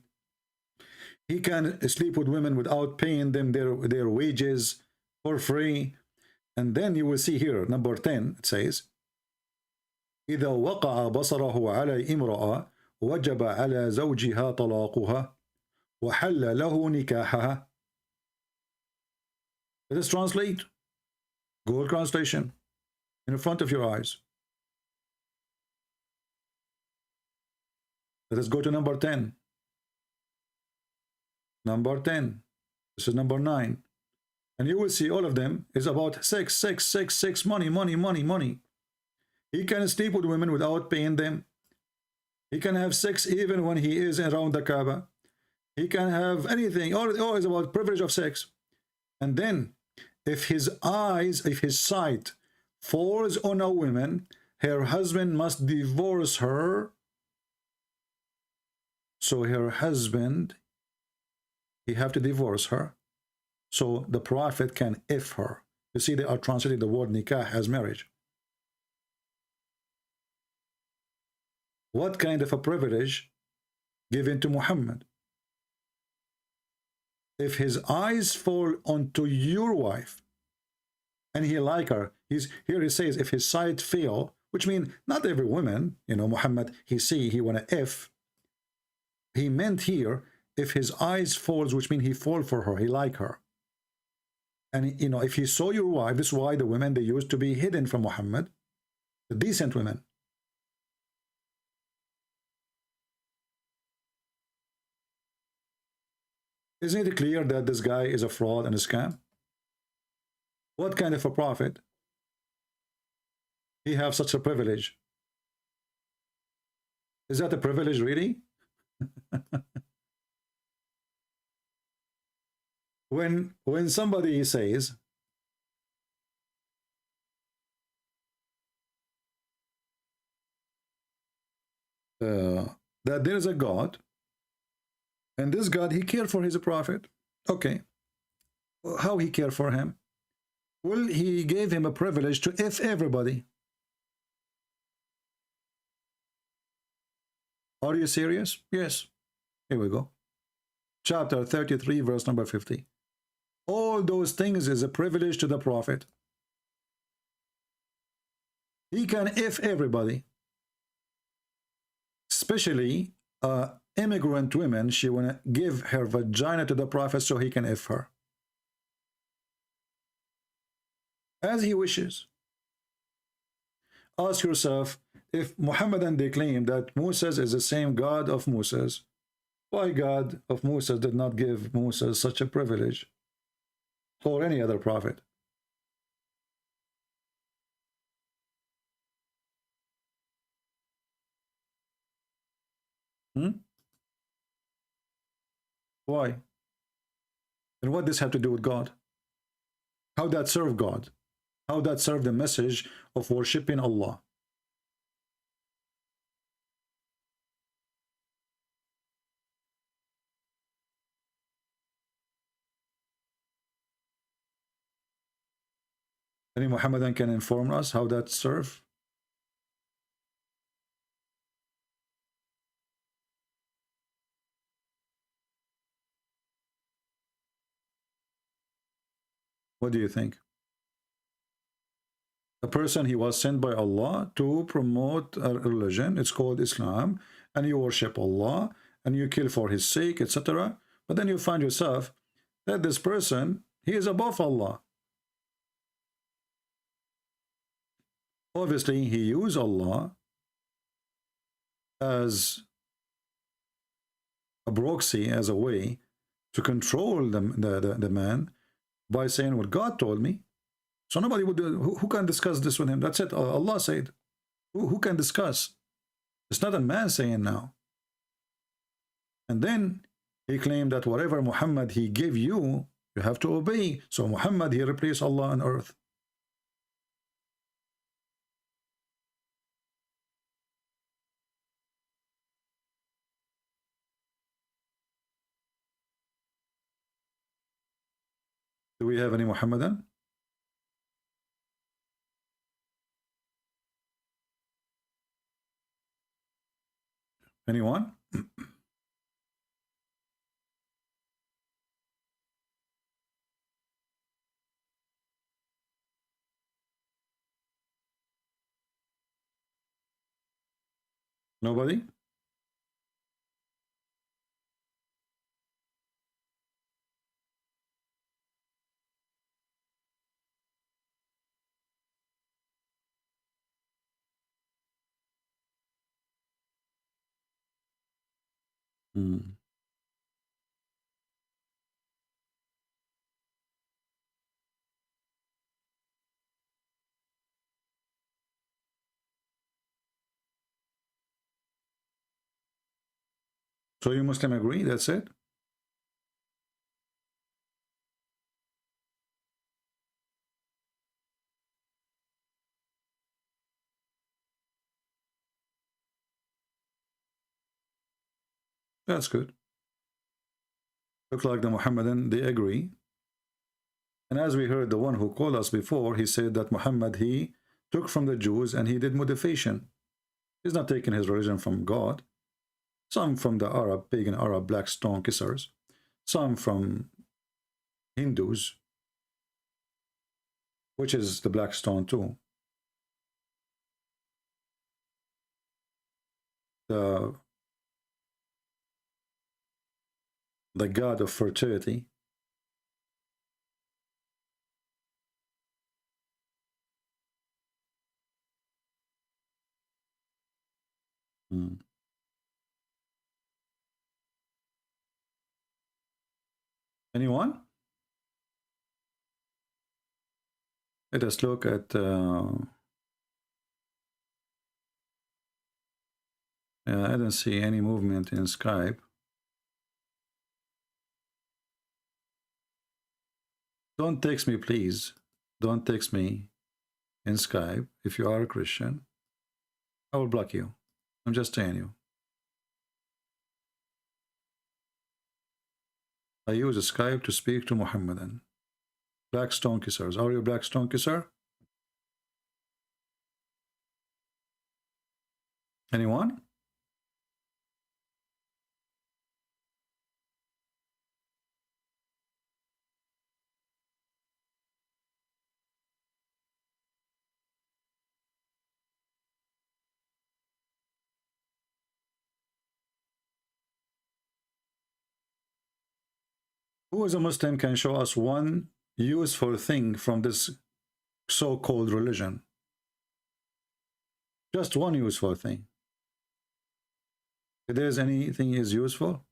He can sleep with women without paying them their wages for free. And then you will see here, number 10, it says, إذا وقع بصره على امرأة وجب على زوجها طلاقها وحل له نكاحها. Let us translate. Google translation in front of your eyes. Let us go to number 10. Number 10. This is number 9. And you will see all of them is about sex, money, money, money, money. He can sleep with women without paying them. He can have sex even when he is around the Kaaba. He can have anything. All is about privilege of sex. And then, if his eyes, if his sight falls on a woman, her husband must divorce her. So her husband, he have to divorce her. So the Prophet can if her. You see, they are translating the word nikah as marriage. What kind of a privilege given to Muhammad? If his eyes fall onto your wife and he like her, here he says if his sight fail, which means not every woman, you know, Muhammad, he wanna if. He meant here, if his eyes falls, which means he fall for her, he like her. And, you know, if he saw your wife, this is why the women, they used to be hidden from Muhammad, the decent women. Isn't it clear that this guy is a fraud and a scam? What kind of a prophet? He have such a privilege. Is that a privilege, really? When somebody says that there is a God, and this God, he cared for his prophet. Okay, how he cared for him? Well, he gave him a privilege to if everybody. Are you serious? Yes. Here we go. Chapter 33, verse number 50. All those things is a privilege to the prophet. He can if everybody. Especially immigrant women, she wanna give her vagina to the prophet so he can if her. As he wishes. Ask yourself, if Muhammadan they claim that Moses is the same God of Moses, why God of Moses did not give Moses such a privilege or any other prophet? Why? And what does this have to do with God? How that serve God? How that serve the message of worshiping Allah? Any Muhammadan can inform us how that serve? What do you think? The person, he was sent by Allah to promote a religion. It's called Islam, and you worship Allah and you kill for his sake, etc. But then you find yourself that this person, he is above Allah. Obviously, he used Allah as a proxy, as a way to control the man by saying what God told me. So nobody would do. Who can discuss this with him? That's it. Allah said. Who can discuss? It's not a man saying now. And then he claimed that whatever Muhammad he gave you, you have to obey. So Muhammad, he replaced Allah on earth. Do we have any Muhammadan? Anyone? Nobody? So you Muslim agree? That's it? That's good. Look like the Muhammadan, they agree. And as we heard, the one who called us before, he said that Muhammad, he took from the Jews and he did modification. He's not taking his religion from God. Some from the Arab, pagan Arab black stone kissers. Some from Hindus, which is the black stone too. The god of fertility. Anyone? Let us look at I don't see any movement in Skype. Don't text me, please. Don't text me in Skype. If you are a Christian, I will block you. I'm just telling you. I use Skype to speak to Muhammadan. Black stone kissers. Are you a black stone kisser? Anyone? Who is a Muslim can show us one useful thing from this so-called religion? Just one useful thing. If there's anything is useful,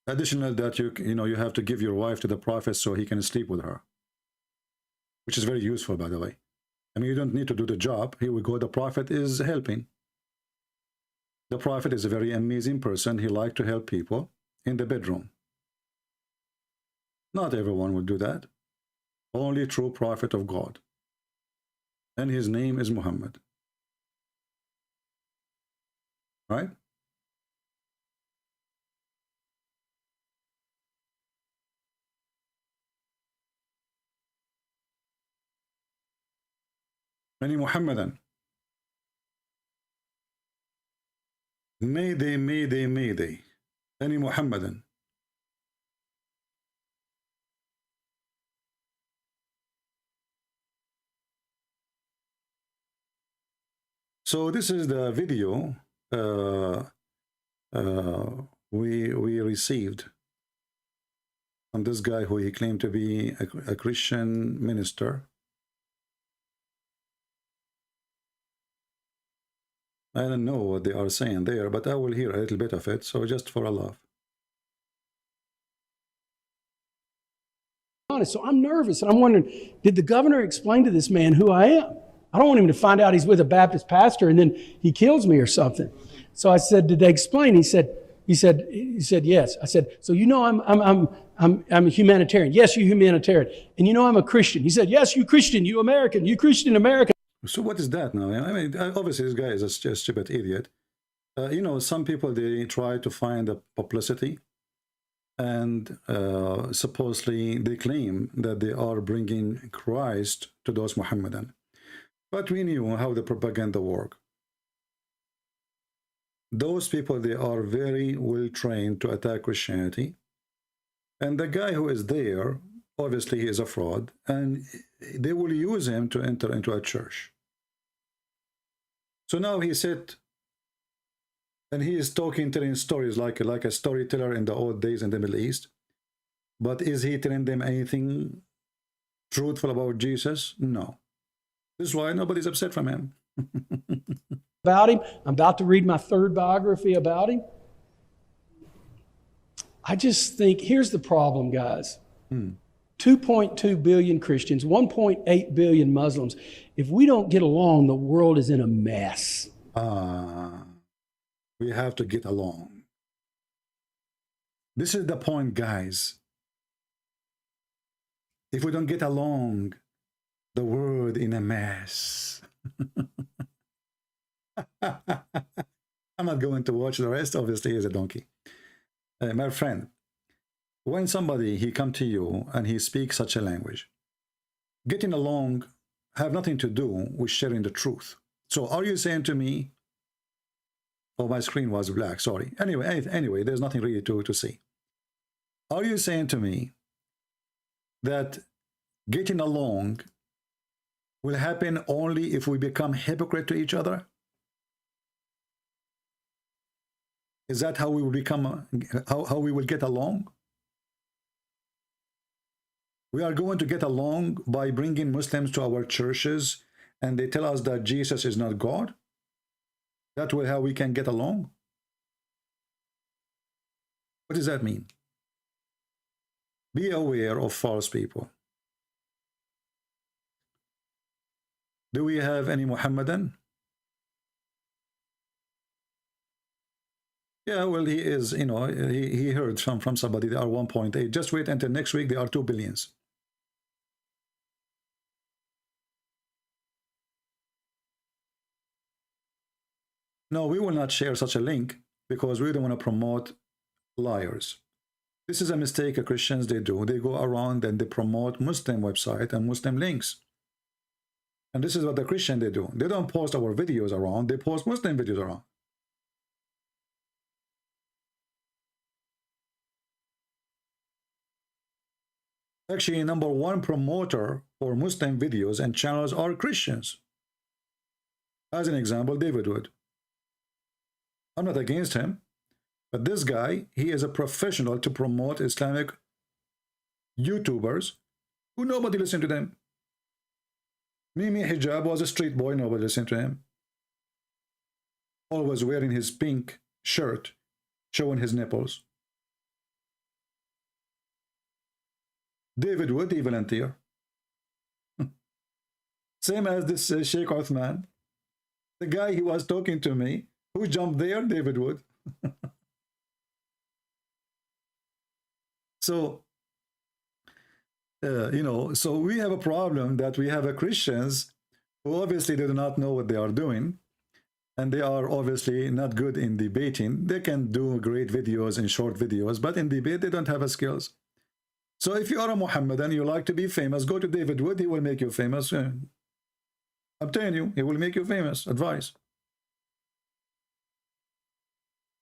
additional that you have to give your wife to the Prophet so he can sleep with her, which is very useful, by the way. I mean, you don't need to do the job. Here we go. The Prophet is helping. The Prophet is a very amazing person. He liked to help people in the bedroom. Not everyone would do that. Only true Prophet of God. And his name is Muhammad. Right? Any Muhammadan? Mayday, Mayday, Mayday. Any Muhammadan. So this is the video we received from this guy who he claimed to be a Christian minister. I don't know what they are saying there, but I will hear a little bit of it, so just for a laugh. So I'm nervous, and I'm wondering, did the governor explain to this man who I am? I don't want him to find out he's with a Baptist pastor and then he kills me or something. So I said, did they explain? He said yes. I said, so you know I'm a humanitarian. Yes, you humanitarian. And you know I'm a Christian. He said, yes, you Christian, you American, you Christian American. So what is that now? I mean, obviously this guy is a stupid idiot. You know, some people, they try to find a publicity, and supposedly they claim that they are bringing Christ to those Muhammadan. But we knew how the propaganda worked. Those people, they are very well trained to attack Christianity. And the guy who is there, obviously he is a fraud, and they will use him to enter into a church. So now he said, and he is telling stories like a storyteller in the old days in the Middle East. But is he telling them anything truthful about Jesus? No. This is why nobody's upset from him. About him. I'm about to read my third biography about him. I just think, here's the problem, guys. 2.2 billion Christians, 1.8 billion Muslims. If we don't get along, the world is in a mess. We have to get along. This is the point, guys. If we don't get along, the world in a mess. I'm not going to watch the rest. Obviously, he's a donkey. My friend, when somebody, he come to you and he speaks such a language, getting along have nothing to do with sharing the truth. So are you saying to me, oh, my screen was black, sorry. Anyway, there's nothing really to see. Are you saying to me that getting along will happen only if we become hypocrite to each other? Is that how we will become, how we will get along? We are going to get along by bringing Muslims to our churches and they tell us that Jesus is not God? That way how we can get along? What does that mean? Be aware of false people. Do we have any Muhammadan? Yeah, well, he is, you know, he heard from somebody they are 1.8. Just wait until next week, they are 2 billions. No, we will not share such a link because we don't want to promote liars. This is a mistake that Christians, they do. They go around and they promote Muslim website and Muslim links. And this is what the Christian they do. They don't post our videos around, they post Muslim videos around. Actually, #1 promoter for Muslim videos and channels are Christians. As an example, David Wood. I'm not against him, but this guy, he is a professional to promote Islamic YouTubers who nobody listened to them. Mimi Hijab was a street boy, nobody listened to him. Always wearing his pink shirt, showing his nipples. David Wood, he volunteer. Same as this Sheikh Uthman. The guy he was talking to me, who jumped there? David Wood. So, you know, so we have a problem that we have a Christians who obviously they do not know what they are doing. And they are obviously not good in debating. They can do great videos and short videos, but in debate, they don't have a skills. So if you are a Muhammadan, you like to be famous, go to David Wood, he will make you famous. I'm telling you, he will make you famous. Advice.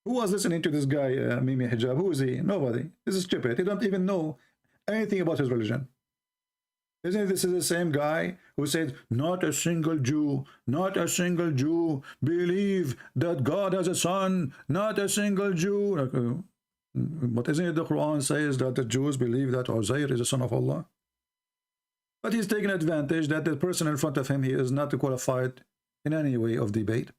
Who was listening to this guy, Mimi Hijab? Who is he? Nobody. This is stupid. He don't even know anything about his religion. Isn't this is the same guy who said, not a single Jew, not a single Jew believe that God has a son, not a single Jew. But isn't it the Quran says that the Jews believe that Uzair is the son of Allah? But he's taking advantage that the person in front of him, he is not qualified in any way of debate.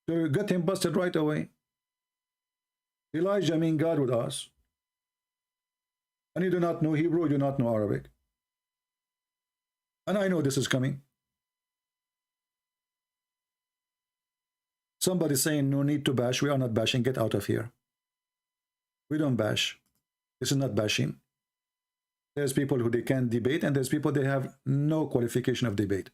So get him busted right away. Elijah mean God with us. And you do not know Hebrew, you do not know Arabic. And I know this is coming. Somebody saying no need to bash. We are not bashing. Get out of here. We don't bash. This is not bashing. There's people who they can debate, and there's people they have no qualification of debate.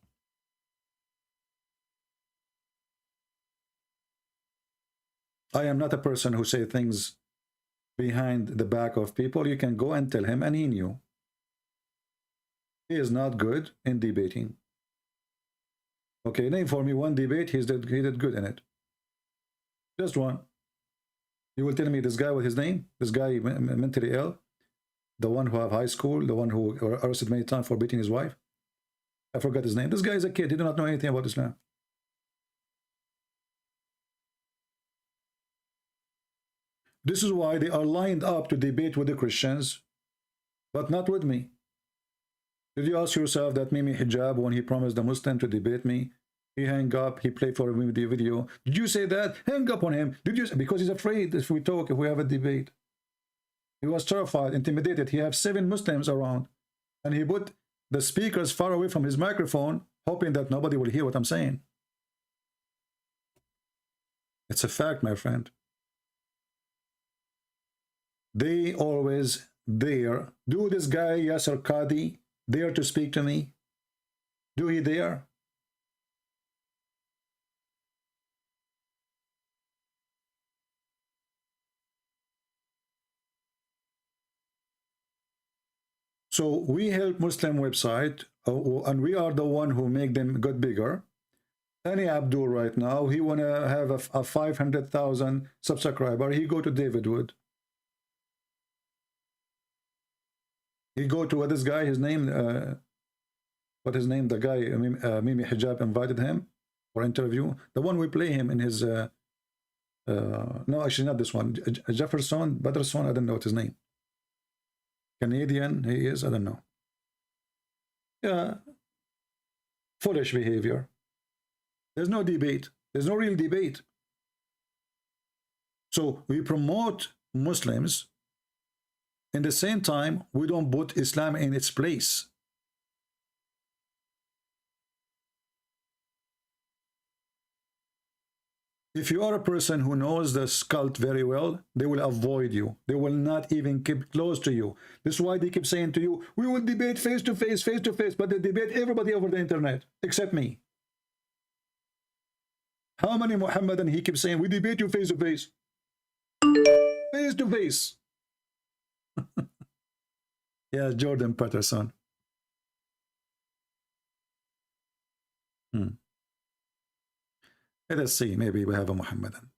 I am not a person who say things behind the back of people. You can go and tell him, and he knew. He is not good in debating. Okay, name for me one debate he did good in it. Just one. You will tell me this guy, what his name? This guy mentally ill? The one who have high school? The one who arrested many times for beating his wife? I forgot his name. This guy is a kid. He did not know anything about Islam. This is why they are lined up to debate with the Christians, but not with me. Did you ask yourself that Mimi Hijab, when he promised the Muslim to debate me, he hang up, he played for me the video? Did you say that? Hang up on him. Did you? Because he's afraid if we talk, if we have a debate. He was terrified, intimidated. He has 7 Muslims around, and he put the speakers far away from his microphone, hoping that nobody will hear what I'm saying. It's a fact, my friend. They always dare. Do this guy Yasser Qadi dare to speak to me? Do he dare? So we help Muslim website, and we are the one who make them get bigger. Any Abdul right now, he wanna have a 500,000 subscriber. He go to David Wood. He go to this guy, his name, what his name, the guy, Mimi Hijab invited him for interview. The one we play him in his, no, actually not this one, Jefferson, Badrson, I don't know what his name. Canadian, he is, I don't know. Yeah, foolish behavior. There's no debate. There's no real debate. So we promote Muslims. In the same time, we don't put Islam in its place. If you are a person who knows the cult very well, they will avoid you. They will not even keep close to you. This is why they keep saying to you, we will debate face to face, but they debate everybody over the internet, except me. How many Muhammadan he keeps saying, we debate you face to face? Face to face. Yeah, Jordan Patterson. Let us see, maybe we have a Muhammadan.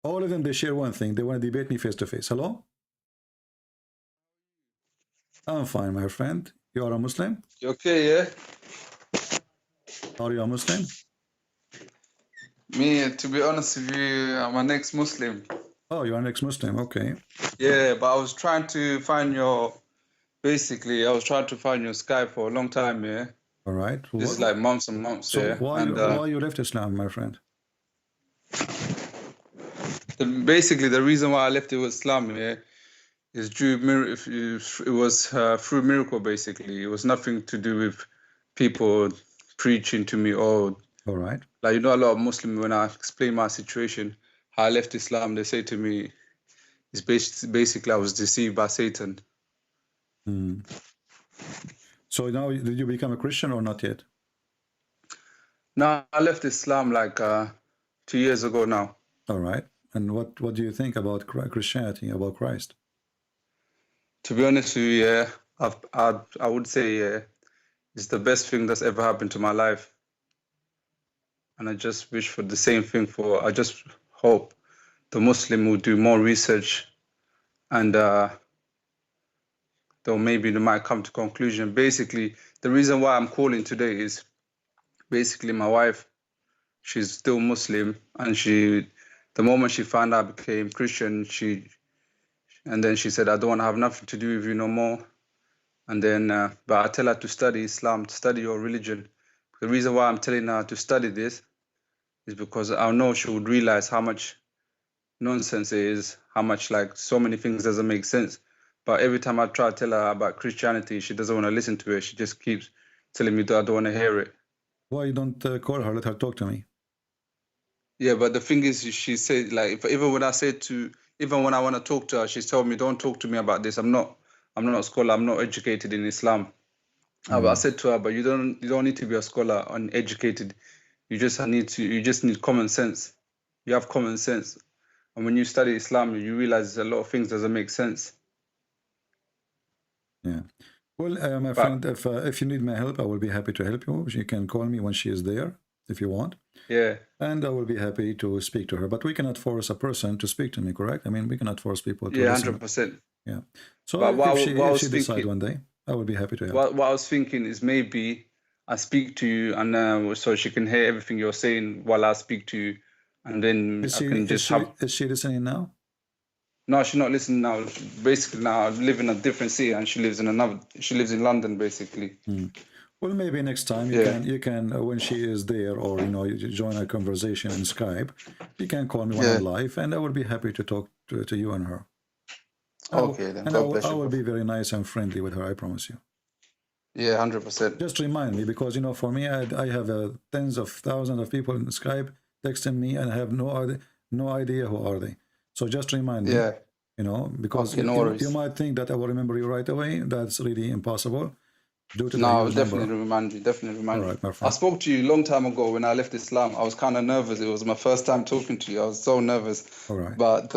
All of them, they share one thing. They want to debate me face to face. Hello? I'm fine, my friend. You are a Muslim? You okay, yeah? Are you a Muslim? Me, to be honest with you, I'm an ex-Muslim. Oh, you're an ex-Muslim, okay. Yeah, but I was trying to find your... Basically, I was trying to find your Skype for a long time, yeah? All right. This is like months and months, so yeah? Why you left Islam, my friend? Basically, the reason why I left Islam, yeah, is it was through miracle, basically. It was nothing to do with people preaching to me or... All right. Like, you know, a lot of Muslims, when I explain my situation, how I left Islam, they say to me, it's basically I was deceived by Satan. So now, did you become a Christian or not yet? No, I left Islam like 2 years ago now. All right. And what do you think about Christianity, about Christ? To be honest with you, yeah, I would say it's the best thing that's ever happened to my life. And I just wish for the same thing I just hope the Muslim will do more research and maybe they might come to conclusion. Basically, the reason why I'm calling today is basically my wife, she's still Muslim, and the moment she found out I became Christian, and then she said, I don't want to have nothing to do with you no more. And then, but I tell her to study Islam, to study your religion. The reason why I'm telling her to study this is because I know she would realize how much nonsense it is, how much like so many things doesn't make sense. But every time I try to tell her about Christianity, she doesn't want to listen to it. She just keeps telling me that I don't want to hear it. Why you don't call her, let her talk to me? Yeah, but the thing is, she said, like, even when I want to talk to her, she's told me, don't talk to me about this. I'm not a scholar. I'm not educated in Islam. But I said to her, but you don't need to be a scholar and educated. You just need common sense. You have common sense. And when you study Islam, you realize a lot of things doesn't make sense. Yeah. Well, my friend, if you need my help, I will be happy to help you. You can call me when she is there, if you want. Yeah. And I will be happy to speak to her. But we cannot force a person to speak to me, correct? I mean, we cannot force people to listen. 100%. Yeah. So but if she decides one day, I will be happy to help. What I was thinking is maybe I speak to you, and so she can hear everything you're saying while I speak to you, and then I can just have... Is she listening now? No, she's not listening now. Basically, now I live in a different city, and she lives in London, basically. Well, maybe next time you can when she is there, or you join a conversation in Skype, you can call me when I'm live, and I will be happy to talk to you and her. Okay, then. And I will be very nice and friendly with her, I promise you. Yeah, 100%. Just remind me, because for me, I have tens of thousands of people in Skype texting me, and I have no idea who are they. So just remind me, because you might think that I will remember you right away. That's really impossible. No, I'll definitely remind you. All right, my friend. I spoke to you a long time ago when I left Islam. I was kind of nervous. It was my first time talking to you. I was so nervous. All right. But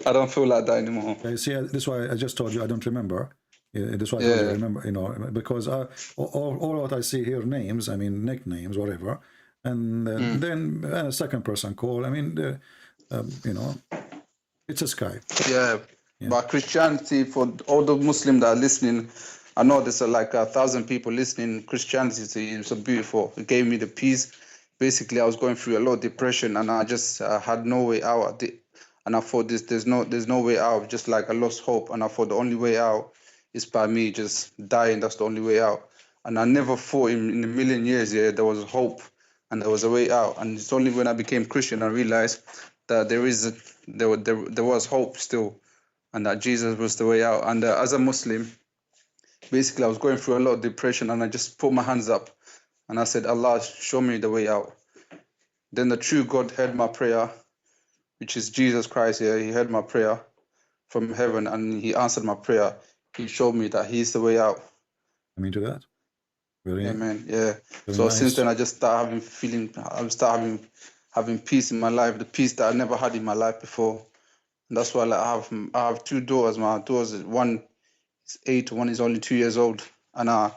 I don't feel like that anymore. Okay, see, this is why I just told you I don't remember. That's why I remember, because all what I see here, names, I mean, nicknames, whatever. And then a second person call. I mean, it's a Skype. Yeah. But Christianity, for all the Muslims that are listening, I know there's like 1,000 people listening. Christianity is so beautiful. It gave me the peace. Basically, I was going through a lot of depression, and I just had no way out. And I thought there's no way out. Just like I lost hope, and I thought the only way out is by me just dying. That's the only way out. And I never thought in a million years there was hope and there was a way out. And it's only when I became Christian I realized that there was hope still, and that Jesus was the way out. And as a Muslim, basically I was going through a lot of depression, and I just put my hands up and I said, Allah, show me the way out. Then the true God heard my prayer, which is Jesus Christ here. He heard my prayer from heaven, and he answered my prayer. He showed me that he's the way out. I mean to that. Very, amen. Yeah. So nice. Since then I just start having peace in my life, the peace that I never had in my life before. And that's why I have two daughters. My daughters, one is 8, one is only 2 years old. And I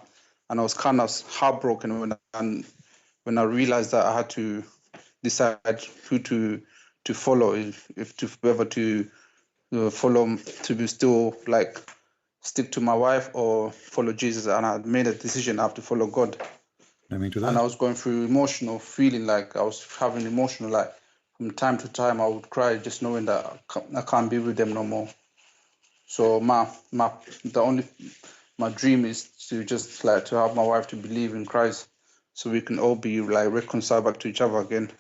was kind of heartbroken when I realized that I had to decide who to follow, whether to follow, to be still like stick to my wife or follow Jesus. And I made a decision I have to follow God. I mean to that. And I was going through emotional feeling, like I was having emotional, like from time to time I would cry just knowing that I can't be with them no more. So my dream is to just like to have my wife to believe in Christ, so we can all be like reconciled back to each other again.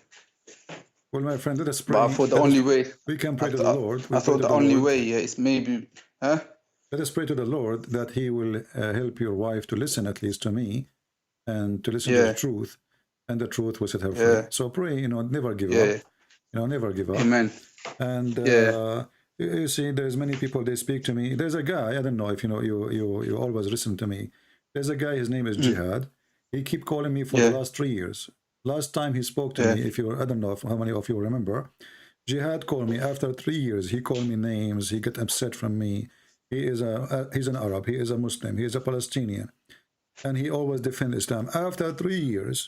Well, my friend, let us pray. But I thought the only way we can pray to the Lord. I thought the only way is maybe, Let us pray to the Lord that He will help your wife to listen, at least to me, and to listen to the truth, and the truth will set her free. So pray, never give up. Never give up. Amen. And you see, there's many people, they speak to me. There's a guy, I don't know if you always listen to me. There's a guy, his name is Jihad. He keep calling me for the last 3 years. Last time he spoke to me, I don't know how many of you remember, Jihad called me after 3 years. He called me names. He got upset from me. he's an Arab, he is a Muslim, he is a Palestinian, and he always defends Islam. After 3 years,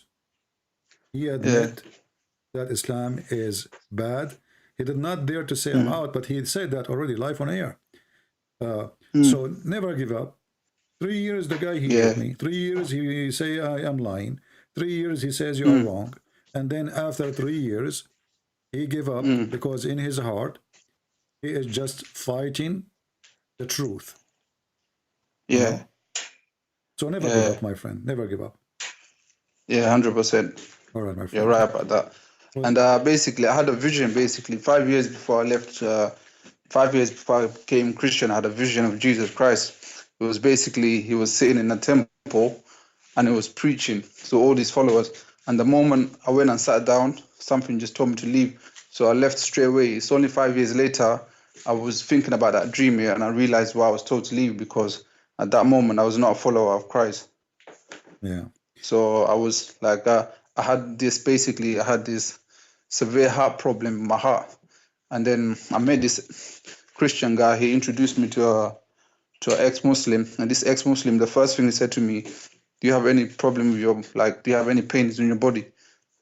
he admit that Islam is bad. He did not dare to say I'm out, but he said that already live on air. So never give up. 3 years the guy he hit me. 3 years he say I am lying. 3 years he says you are wrong. And then after 3 years, he gave up because in his heart, he is just fighting the truth. Yeah. You know? So never give up, my friend. Never give up. Yeah, 100%. All right, my friend. You're right about that. And basically, I had a vision. Basically, 5 years before I left, 5 years before I became Christian, I had a vision of Jesus Christ. It was basically, he was sitting in a temple and he was preaching to all these followers. And the moment I went and sat down, something just told me to leave. So I left straight away. It's only 5 years later, I was thinking about that dream here, and I realized why I was told to leave, because at that moment, I was not a follower of Christ. Yeah. So I was like, I had this severe heart problem in my heart. And then I met this Christian guy. He introduced me to an ex-Muslim. And this ex-Muslim, the first thing he said to me, do you have any problem with your, do you have any pains in your body?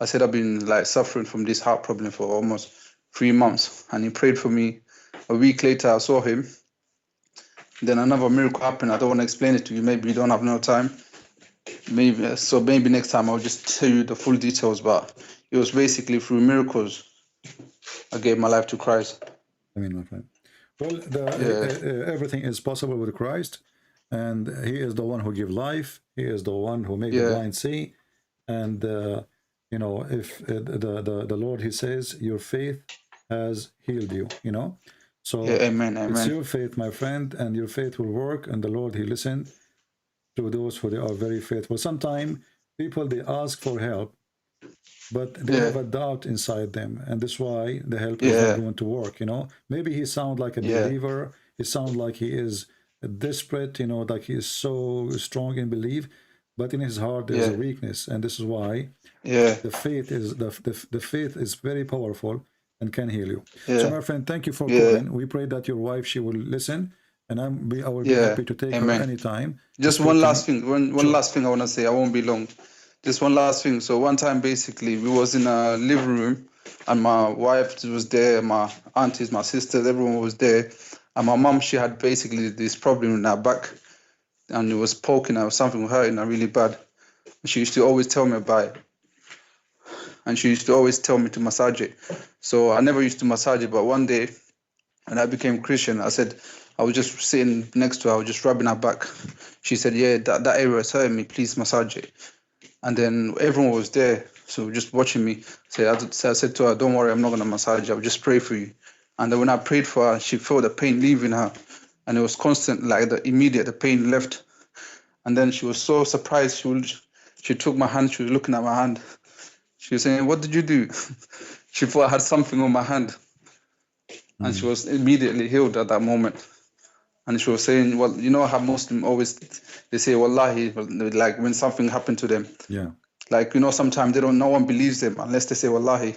I said, I've been suffering from this heart problem for almost 3 months. And he prayed for me. A week later, I saw him. Then another miracle happened. I don't want to explain it to you. Maybe you don't have no time. Maybe next time I'll just tell you the full details. But it was basically through miracles I gave my life to Christ. I mean, my friend. Well, everything is possible with Christ, and He is the one who gives life. He is the one who made the blind see. And you know, if the Lord, He says, your faith has healed you. You know, so amen. It's your faith, my friend, and your faith will work. And the Lord, He listened to those who they are very faithful. Sometimes people, they ask for help, but they have a doubt inside them, and that's why the help is not going to work. You know, maybe he sounds like a believer. He sounds like he is desperate. You know, like he is so strong in belief, but in his heart there is a weakness, and this is why the faith is the faith is very powerful and can heal you. So, my friend, thank you for calling. We pray that your wife, she will listen. And I will be happy to take her anytime. Just one last thing. One last thing I want to say. I won't be long. Just one last thing. So one time, basically, we was in a living room, and my wife was there, my aunties, my sisters, everyone was there. And my mom, she had basically this problem in her back, and it was poking her, something hurting her really bad. And she used to always tell me about it. And she used to always tell me to massage it. So I never used to massage it, but one day, when I became Christian, I was just sitting next to her, I was just rubbing her back. She said, yeah, that area is hurting me, please massage it. And then everyone was there, so just watching me. I said to her, don't worry, I'm not going to massage you, I'll just pray for you. And then when I prayed for her, she felt the pain leaving her. And it was constant, the pain left. And then she was so surprised, she took my hand, she was looking at my hand. She was saying, what did you do? She thought I had something on my hand. And she was immediately healed at that moment. And she was saying, well, you know how Muslims always, they say, wallahi, like when something happened to them. Yeah. Like, you know, sometimes no one believes them unless they say, wallahi.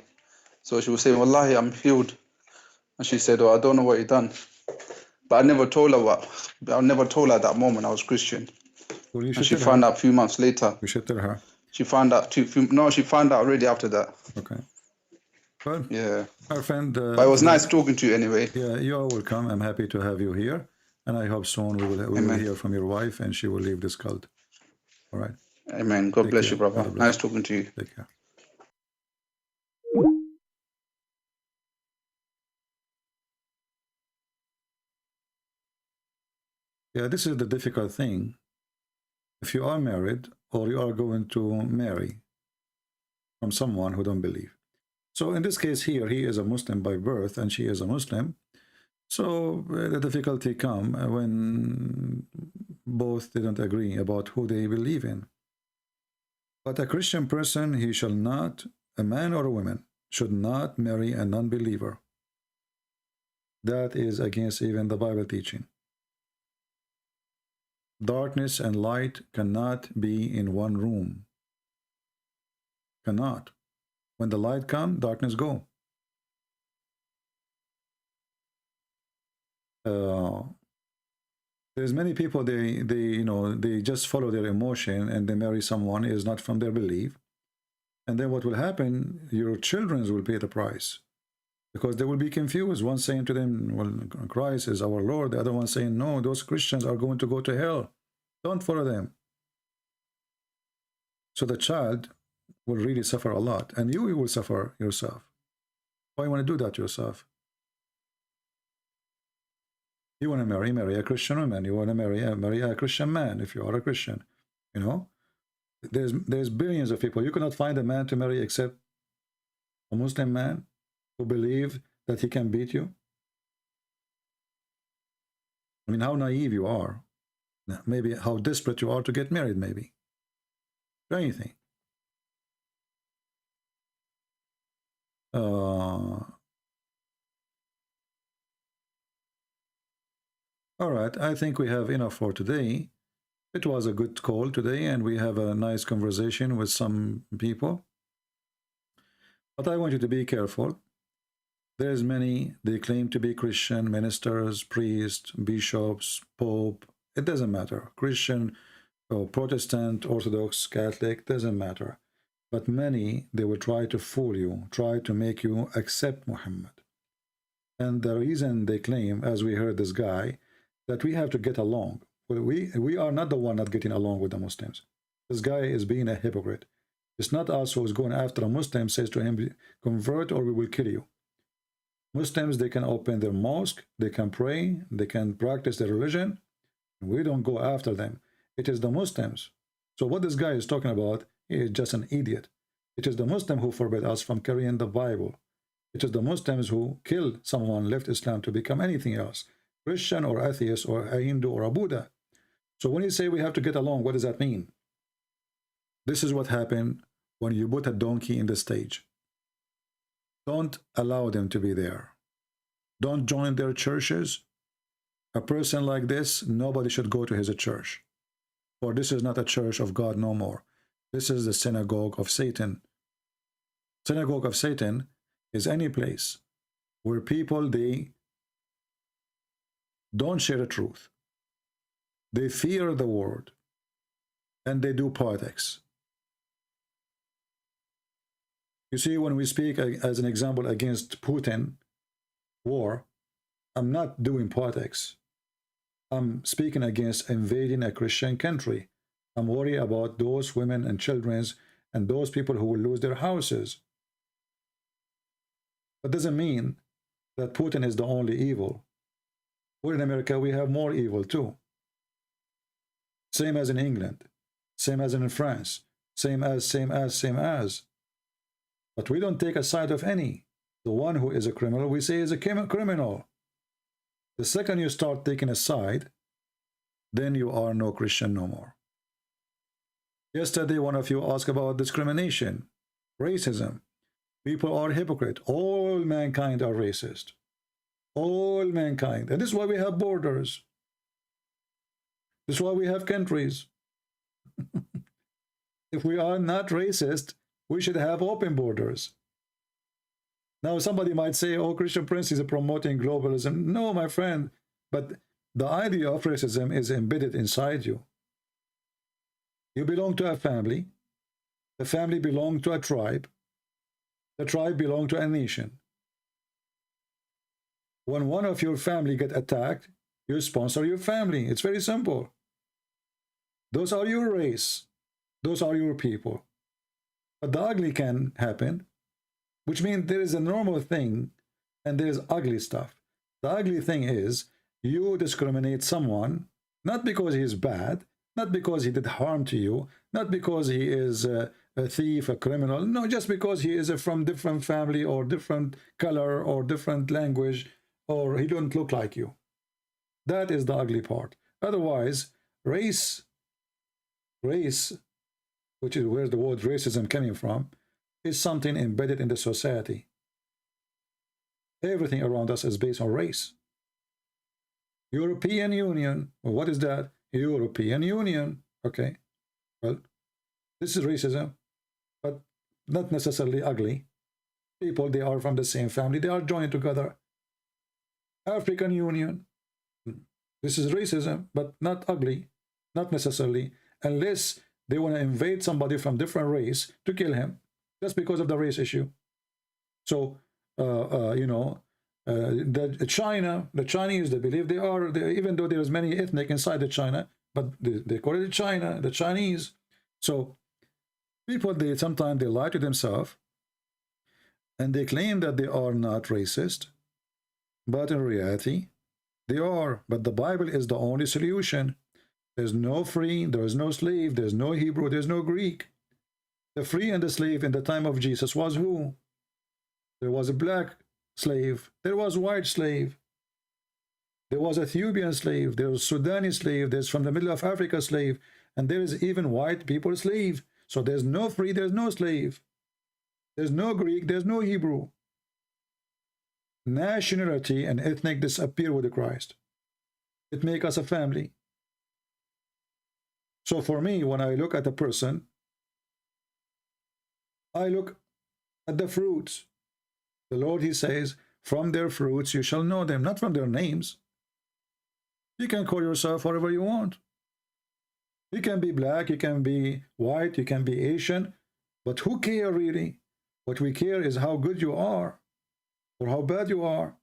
So she was saying, wallahi, I'm healed. And she said, oh, I don't know what you done. But I never told her at that moment I was Christian. Well, and she found out a few months later. You should tell her. She found out, she found out already after that. Okay. Well, yeah. Our friend. But it was nice talking to you anyway. Yeah, you are welcome. I'm happy to have you here. And I hope soon we will hear from your wife and she will leave this cult. All right. Amen. God bless you, brother. Nice talking to you. Take care. Yeah, this is the difficult thing. If you are married or you are going to marry from someone who don't believe. So in this case here, he is a Muslim by birth and she is a Muslim. So the difficulty come when both didn't agree about who they believe in. But a Christian person, he shall not, a man or a woman, should not marry a non-believer. That is against even the Bible teaching. Darkness and light cannot be in one room. Cannot. When the light comes, darkness go. There's many people, they just follow their emotion and they marry someone who is not from their belief. And then what will happen, your children will pay the price. Because they will be confused. One saying to them, well, Christ is our Lord. The other one saying, no, those Christians are going to go to hell. Don't follow them. So the child will really suffer a lot. And you will suffer yourself. Why you want to do that yourself? You want to marry a Christian woman. You want to marry a Christian man if you are a Christian. You know? There's billions of people. You cannot find a man to marry except a Muslim man who believe that he can beat you. I mean, how naive you are. Maybe how desperate you are to get married, maybe. Or anything. All right, I think we have enough for today. It was a good call today, and we have a nice conversation with some people. But I want you to be careful. There's many, they claim to be Christian, ministers, priests, bishops, pope. It doesn't matter. Christian, or Protestant, Orthodox, Catholic, doesn't matter. But many, they will try to fool you, try to make you accept Muhammad. And the reason they claim, as we heard this guy, that we have to get along. Well, we are not the one not getting along with the Muslims. This guy is being a hypocrite. It's not us who is going after a Muslim, says to him, convert or we will kill you. Muslims, they can open their mosque, they can pray, they can practice their religion. We don't go after them. It is the Muslims. So what this guy is talking about, he is just an idiot. It is the Muslim who forbid us from carrying the Bible. It is the Muslims who killed someone, left Islam to become anything else. Christian or atheist or a Hindu or a Buddha. So when you say we have to get along, what does that mean? This is what happened when you put a donkey in the stage. Don't allow them to be there. Don't join their churches. A person like this, nobody should go to his church. For this is not a church of God no more. This is the synagogue of Satan. Synagogue of Satan is any place where people, they don't share the truth. They fear the word. And they do politics. You see, when we speak, as an example, against Putin war, I'm not doing politics. I'm speaking against invading a Christian country. I'm worried about those women and children and those people who will lose their houses. That doesn't mean that Putin is the only evil. We're in America, we have more evil too. Same as in England, same as in France, same as. But we don't take a side of any. The one who is a criminal, we say is a criminal. The second you start taking a side, then you are no Christian no more. Yesterday, one of you asked about discrimination, racism. People are hypocrite. All mankind are racist. All mankind. And this is why we have borders. This is why we have countries. If we are not racist, we should have open borders. Now, somebody might say, oh, Christian Prince is promoting globalism. No, my friend. But the idea of racism is embedded inside you. You belong to a family. The family belongs to a tribe. The tribe belongs to a nation. When one of your family get attacked, you sponsor your family. It's very simple. Those are your race. Those are your people. But the ugly can happen, which means there is a normal thing and there is ugly stuff. The ugly thing is you discriminate someone, not because he is bad, not because he did harm to you, not because he is a thief, a criminal, no, just because he is from different family or different color or different language, or he don't look like you. That is the ugly part. Otherwise, race, which is where the word racism coming from, is something embedded in the society. Everything around us is based on race. European Union, well, what is that? European Union. Okay, well, this is racism, but not necessarily ugly. People, they are from the same family, they are joined together. African Union. This is racism, but not ugly, not necessarily, unless they want to invade somebody from different race to kill him, just because of the race issue. So, you know, the Chinese, they believe they are, even though there's many ethnic inside the China, but they call it China, the Chinese. So people, sometimes they lie to themselves, and they claim that they are not racist, but in reality, they are. But the Bible is the only solution. There's no free, there is no slave, there's no Hebrew, there's no Greek. The free and the slave in the time of Jesus was who? There was a black slave, there was a white slave, there was Ethiopian slave, there was Sudani slave, there's from the middle of Africa slave, and there is even white people slave. So there's no free, there's no slave. There's no Greek, there's no Hebrew. Nationality and ethnic disappear with Christ. It makes us a family. So for me, when I look at a person, I look at the fruits. The Lord, he says, from their fruits you shall know them, not from their names. You can call yourself whatever you want. You can be black, you can be white, you can be Asian, but who cares really? What we care is how good you are or how bad you are.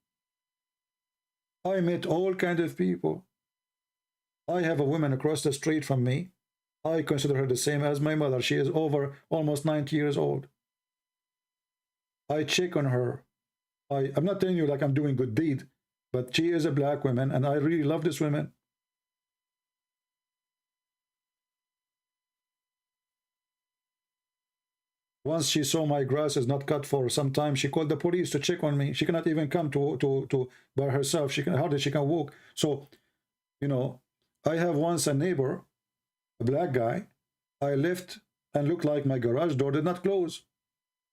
I met all kinds of people. I have a woman across the street from me. I consider her the same as my mother. She is over almost 90 years old. I check on her. I'm not telling you like I'm doing good deed, but she is a black woman, and I really love this woman. Once she saw my grass is not cut for some time, she called the police to check on me. She cannot even come to by herself. She can hardly she can walk. So, you know, I have once a neighbor, a black guy. I left and looked like my garage door did not close.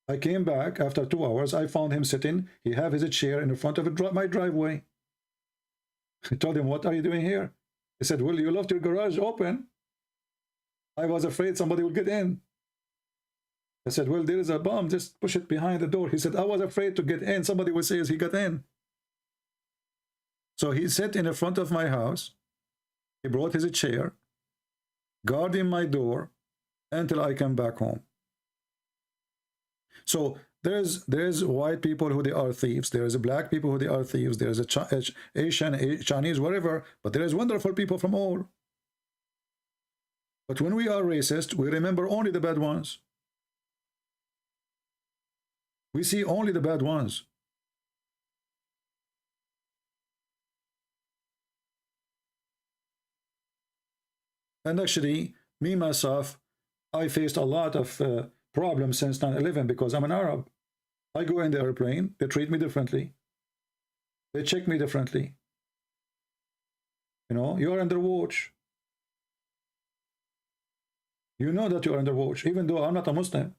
I came back after 2 hours. I found him sitting. He have his chair in the front of my driveway. I told him, "What are you doing here?" He said, "Well, you left your garage open. I was afraid somebody would get in." I said, "Well, there is a bomb. Just push it behind the door." He said, "I was afraid to get in. Somebody would say he got in." So he sat in the front of my house. He brought his chair, guarding my door until I come back home. So there's white people who they are thieves. There is black people who they are thieves. There is a Asian, Chinese, whatever. But there is wonderful people from all. But when we are racist, we remember only the bad ones. We see only the bad ones. And actually, me, myself, I faced a lot of problems since 9/11 because I'm an Arab. I go in the airplane, they treat me differently. They check me differently. You know, you are under watch. You know that you are under watch, even though I'm not a Muslim.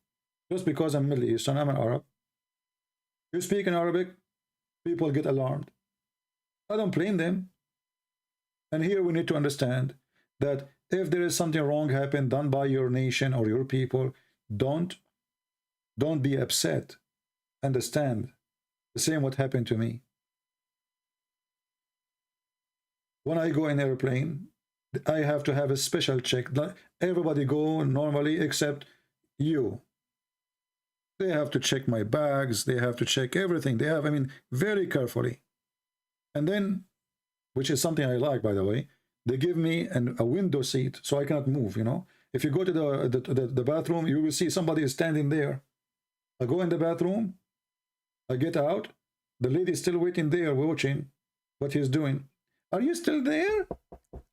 Just because I'm Middle Eastern, I'm an Arab. You speak in Arabic, people get alarmed. I don't blame them. And here we need to understand that if there is something wrong happen done by your nation or your people, don't be upset. Understand. The same what happened to me. When I go in airplane, I have to have a special check. Everybody go normally except you. They have to check my bags. They have to check everything. They have, I mean, very carefully. And then, which is something I like, by the way, they give me a window seat so I cannot move, you know. If you go to the bathroom, you will see somebody is standing there. I go in the bathroom, I get out, the lady is still waiting there watching what he's doing. "Are you still there?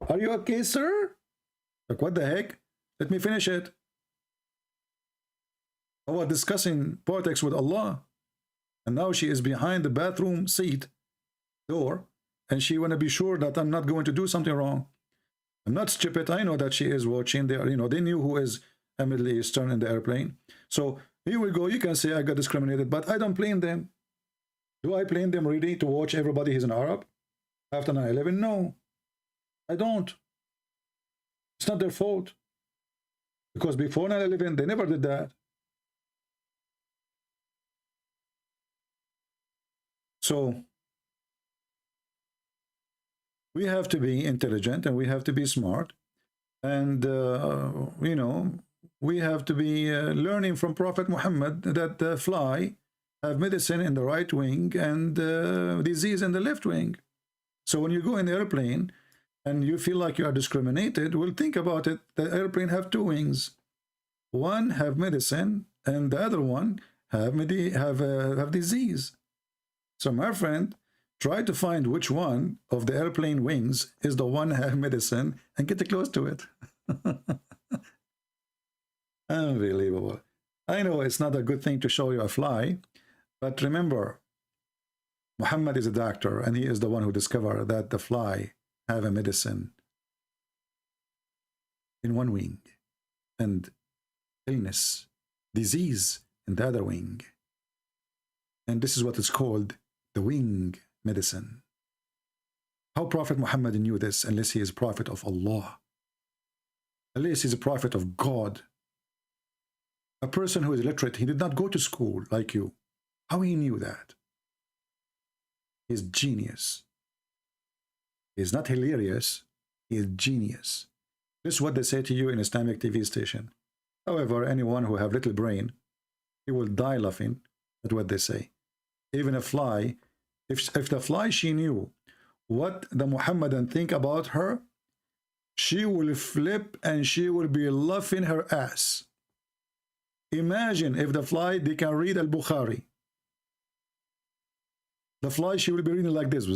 Are you okay, sir?" Like, what the heck? Let me finish it. I was discussing politics with Allah, and now she is behind the bathroom seat door, and she want to be sure that I'm not going to do something wrong. I'm not stupid. I know that she is watching. You know, they knew who is a Middle Eastern in the airplane. So here we go. You can say I got discriminated, but I don't blame them. Do I blame them really to watch everybody who's an Arab after 9/11? No, I don't. It's not their fault. Because before 9/11, they never did that. So We have to be intelligent and we have to be smart. And, you know, we have to be learning from Prophet Muhammad that the fly have medicine in the right wing and disease in the left wing. So when you go in the airplane and you feel like you are discriminated, well, think about it. The airplane have two wings. One have medicine and the other one have disease. So my friend, try to find which one of the airplane wings is the one have medicine and get close to it. Unbelievable. I know it's not a good thing to show you a fly, but remember, Muhammad is a doctor and he is the one who discovered that the fly have a medicine in one wing and illness, disease in the other wing. And this is what is called the wing medicine. How Prophet Muhammad knew this unless he is prophet of Allah? Unless he is a prophet of God. A person who is illiterate, he did not go to school like you. How he knew that? He's genius. He's not hilarious, he is genius. This is what they say to you in Islamic TV station. However, anyone who have little brain, he will die laughing at what they say. Even a fly, if the fly, she knew what the Muhammadan think about her, she will flip and she will be laughing her ass. Imagine if the fly, they can read Al-Bukhari. The fly, she will be reading like this.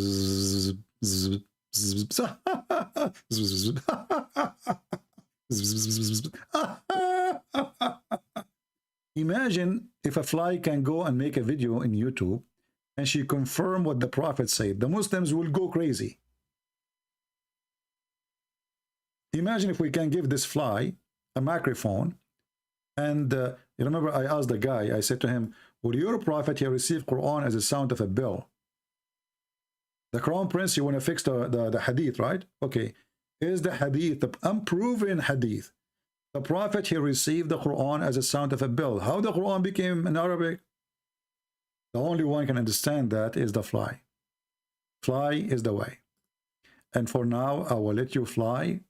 Imagine if a fly can go and make a video in YouTube and she confirm what the Prophet said. The Muslims will go crazy. Imagine if we can give this fly a microphone and you remember I asked the guy, I said to him, would your Prophet here receive Qur'an as a sound of a bell? The Crown Prince, you want to fix the Hadith, right? Okay. Is the Hadith, the unproven Hadith, the Prophet he received the Quran as a sound of a bell? How the Quran became in Arabic? The only one can understand that is the fly. Fly is the way. And for now, I will let you fly,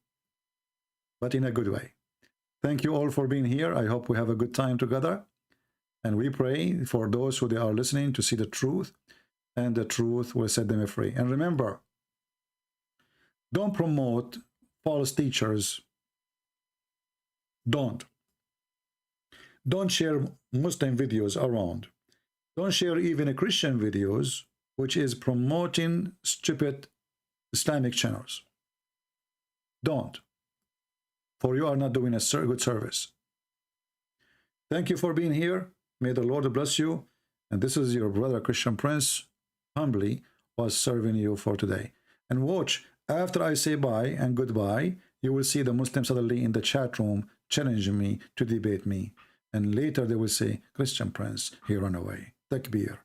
but in a good way. Thank you all for being here. I hope we have a good time together. And we pray for those who they are listening to see the truth, and the truth will set them free. And remember, don't promote false teachers. Don't share Muslim videos around. Don't share even Christian videos, which is promoting stupid Islamic channels. Don't. For you are not doing a good service. Thank you for being here. May the Lord bless you. And this is your brother Christian Prince, humbly was serving you for today. And watch, after I say bye and goodbye, you will see the Muslims suddenly in the chat room challenging me to debate me. And later they will say, Christian Prince, he ran away. Takbir.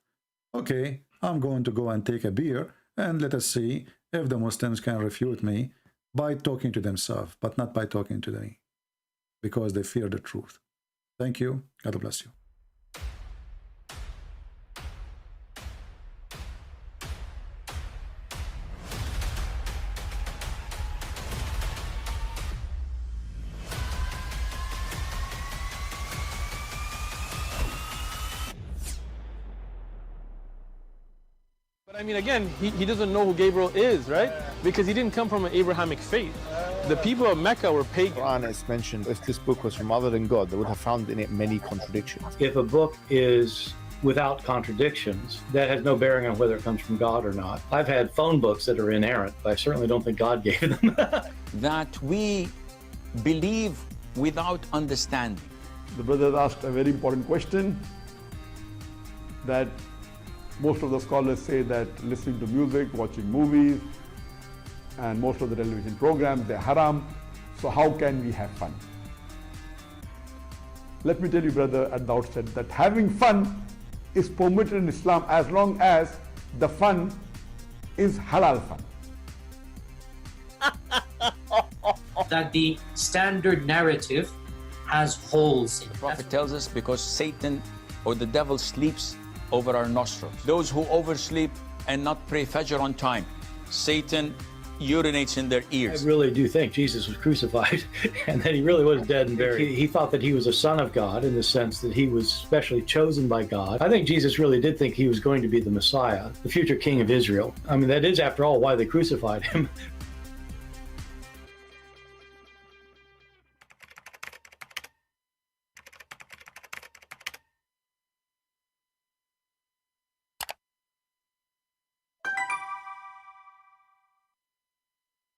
Okay, I'm going to go and take a beer and let us see if the Muslims can refute me by talking to themselves, but not by talking to me, because they fear the truth. Thank you. God bless you. I mean, again, he doesn't know who Gabriel is, right? Because he didn't come from an Abrahamic faith. The people of Mecca were pagan. Quran is mentioned, if this book was from other than God, they would have found in it many contradictions. If a book is without contradictions, that has no bearing on whether it comes from God or not. I've had phone books that are inerrant, but I certainly don't think God gave them. That we believe without understanding. The brother asked a very important question, that most of the scholars say that listening to music, watching movies, and most of the television programs, they're haram. So how can we have fun? Let me tell you, brother, at the outset, that having fun is permitted in Islam as long as the fun is halal fun. That the standard narrative has holes in it. The Prophet tells us because Satan or the devil sleeps over our nostrils. Those who oversleep and not pray Fajr on time, Satan urinates in their ears. I really do think Jesus was crucified and that he really was dead and buried. He thought that he was a son of God in the sense that he was specially chosen by God. I think Jesus really did think he was going to be the Messiah, the future king of Israel. I mean, that is, after all, why they crucified him,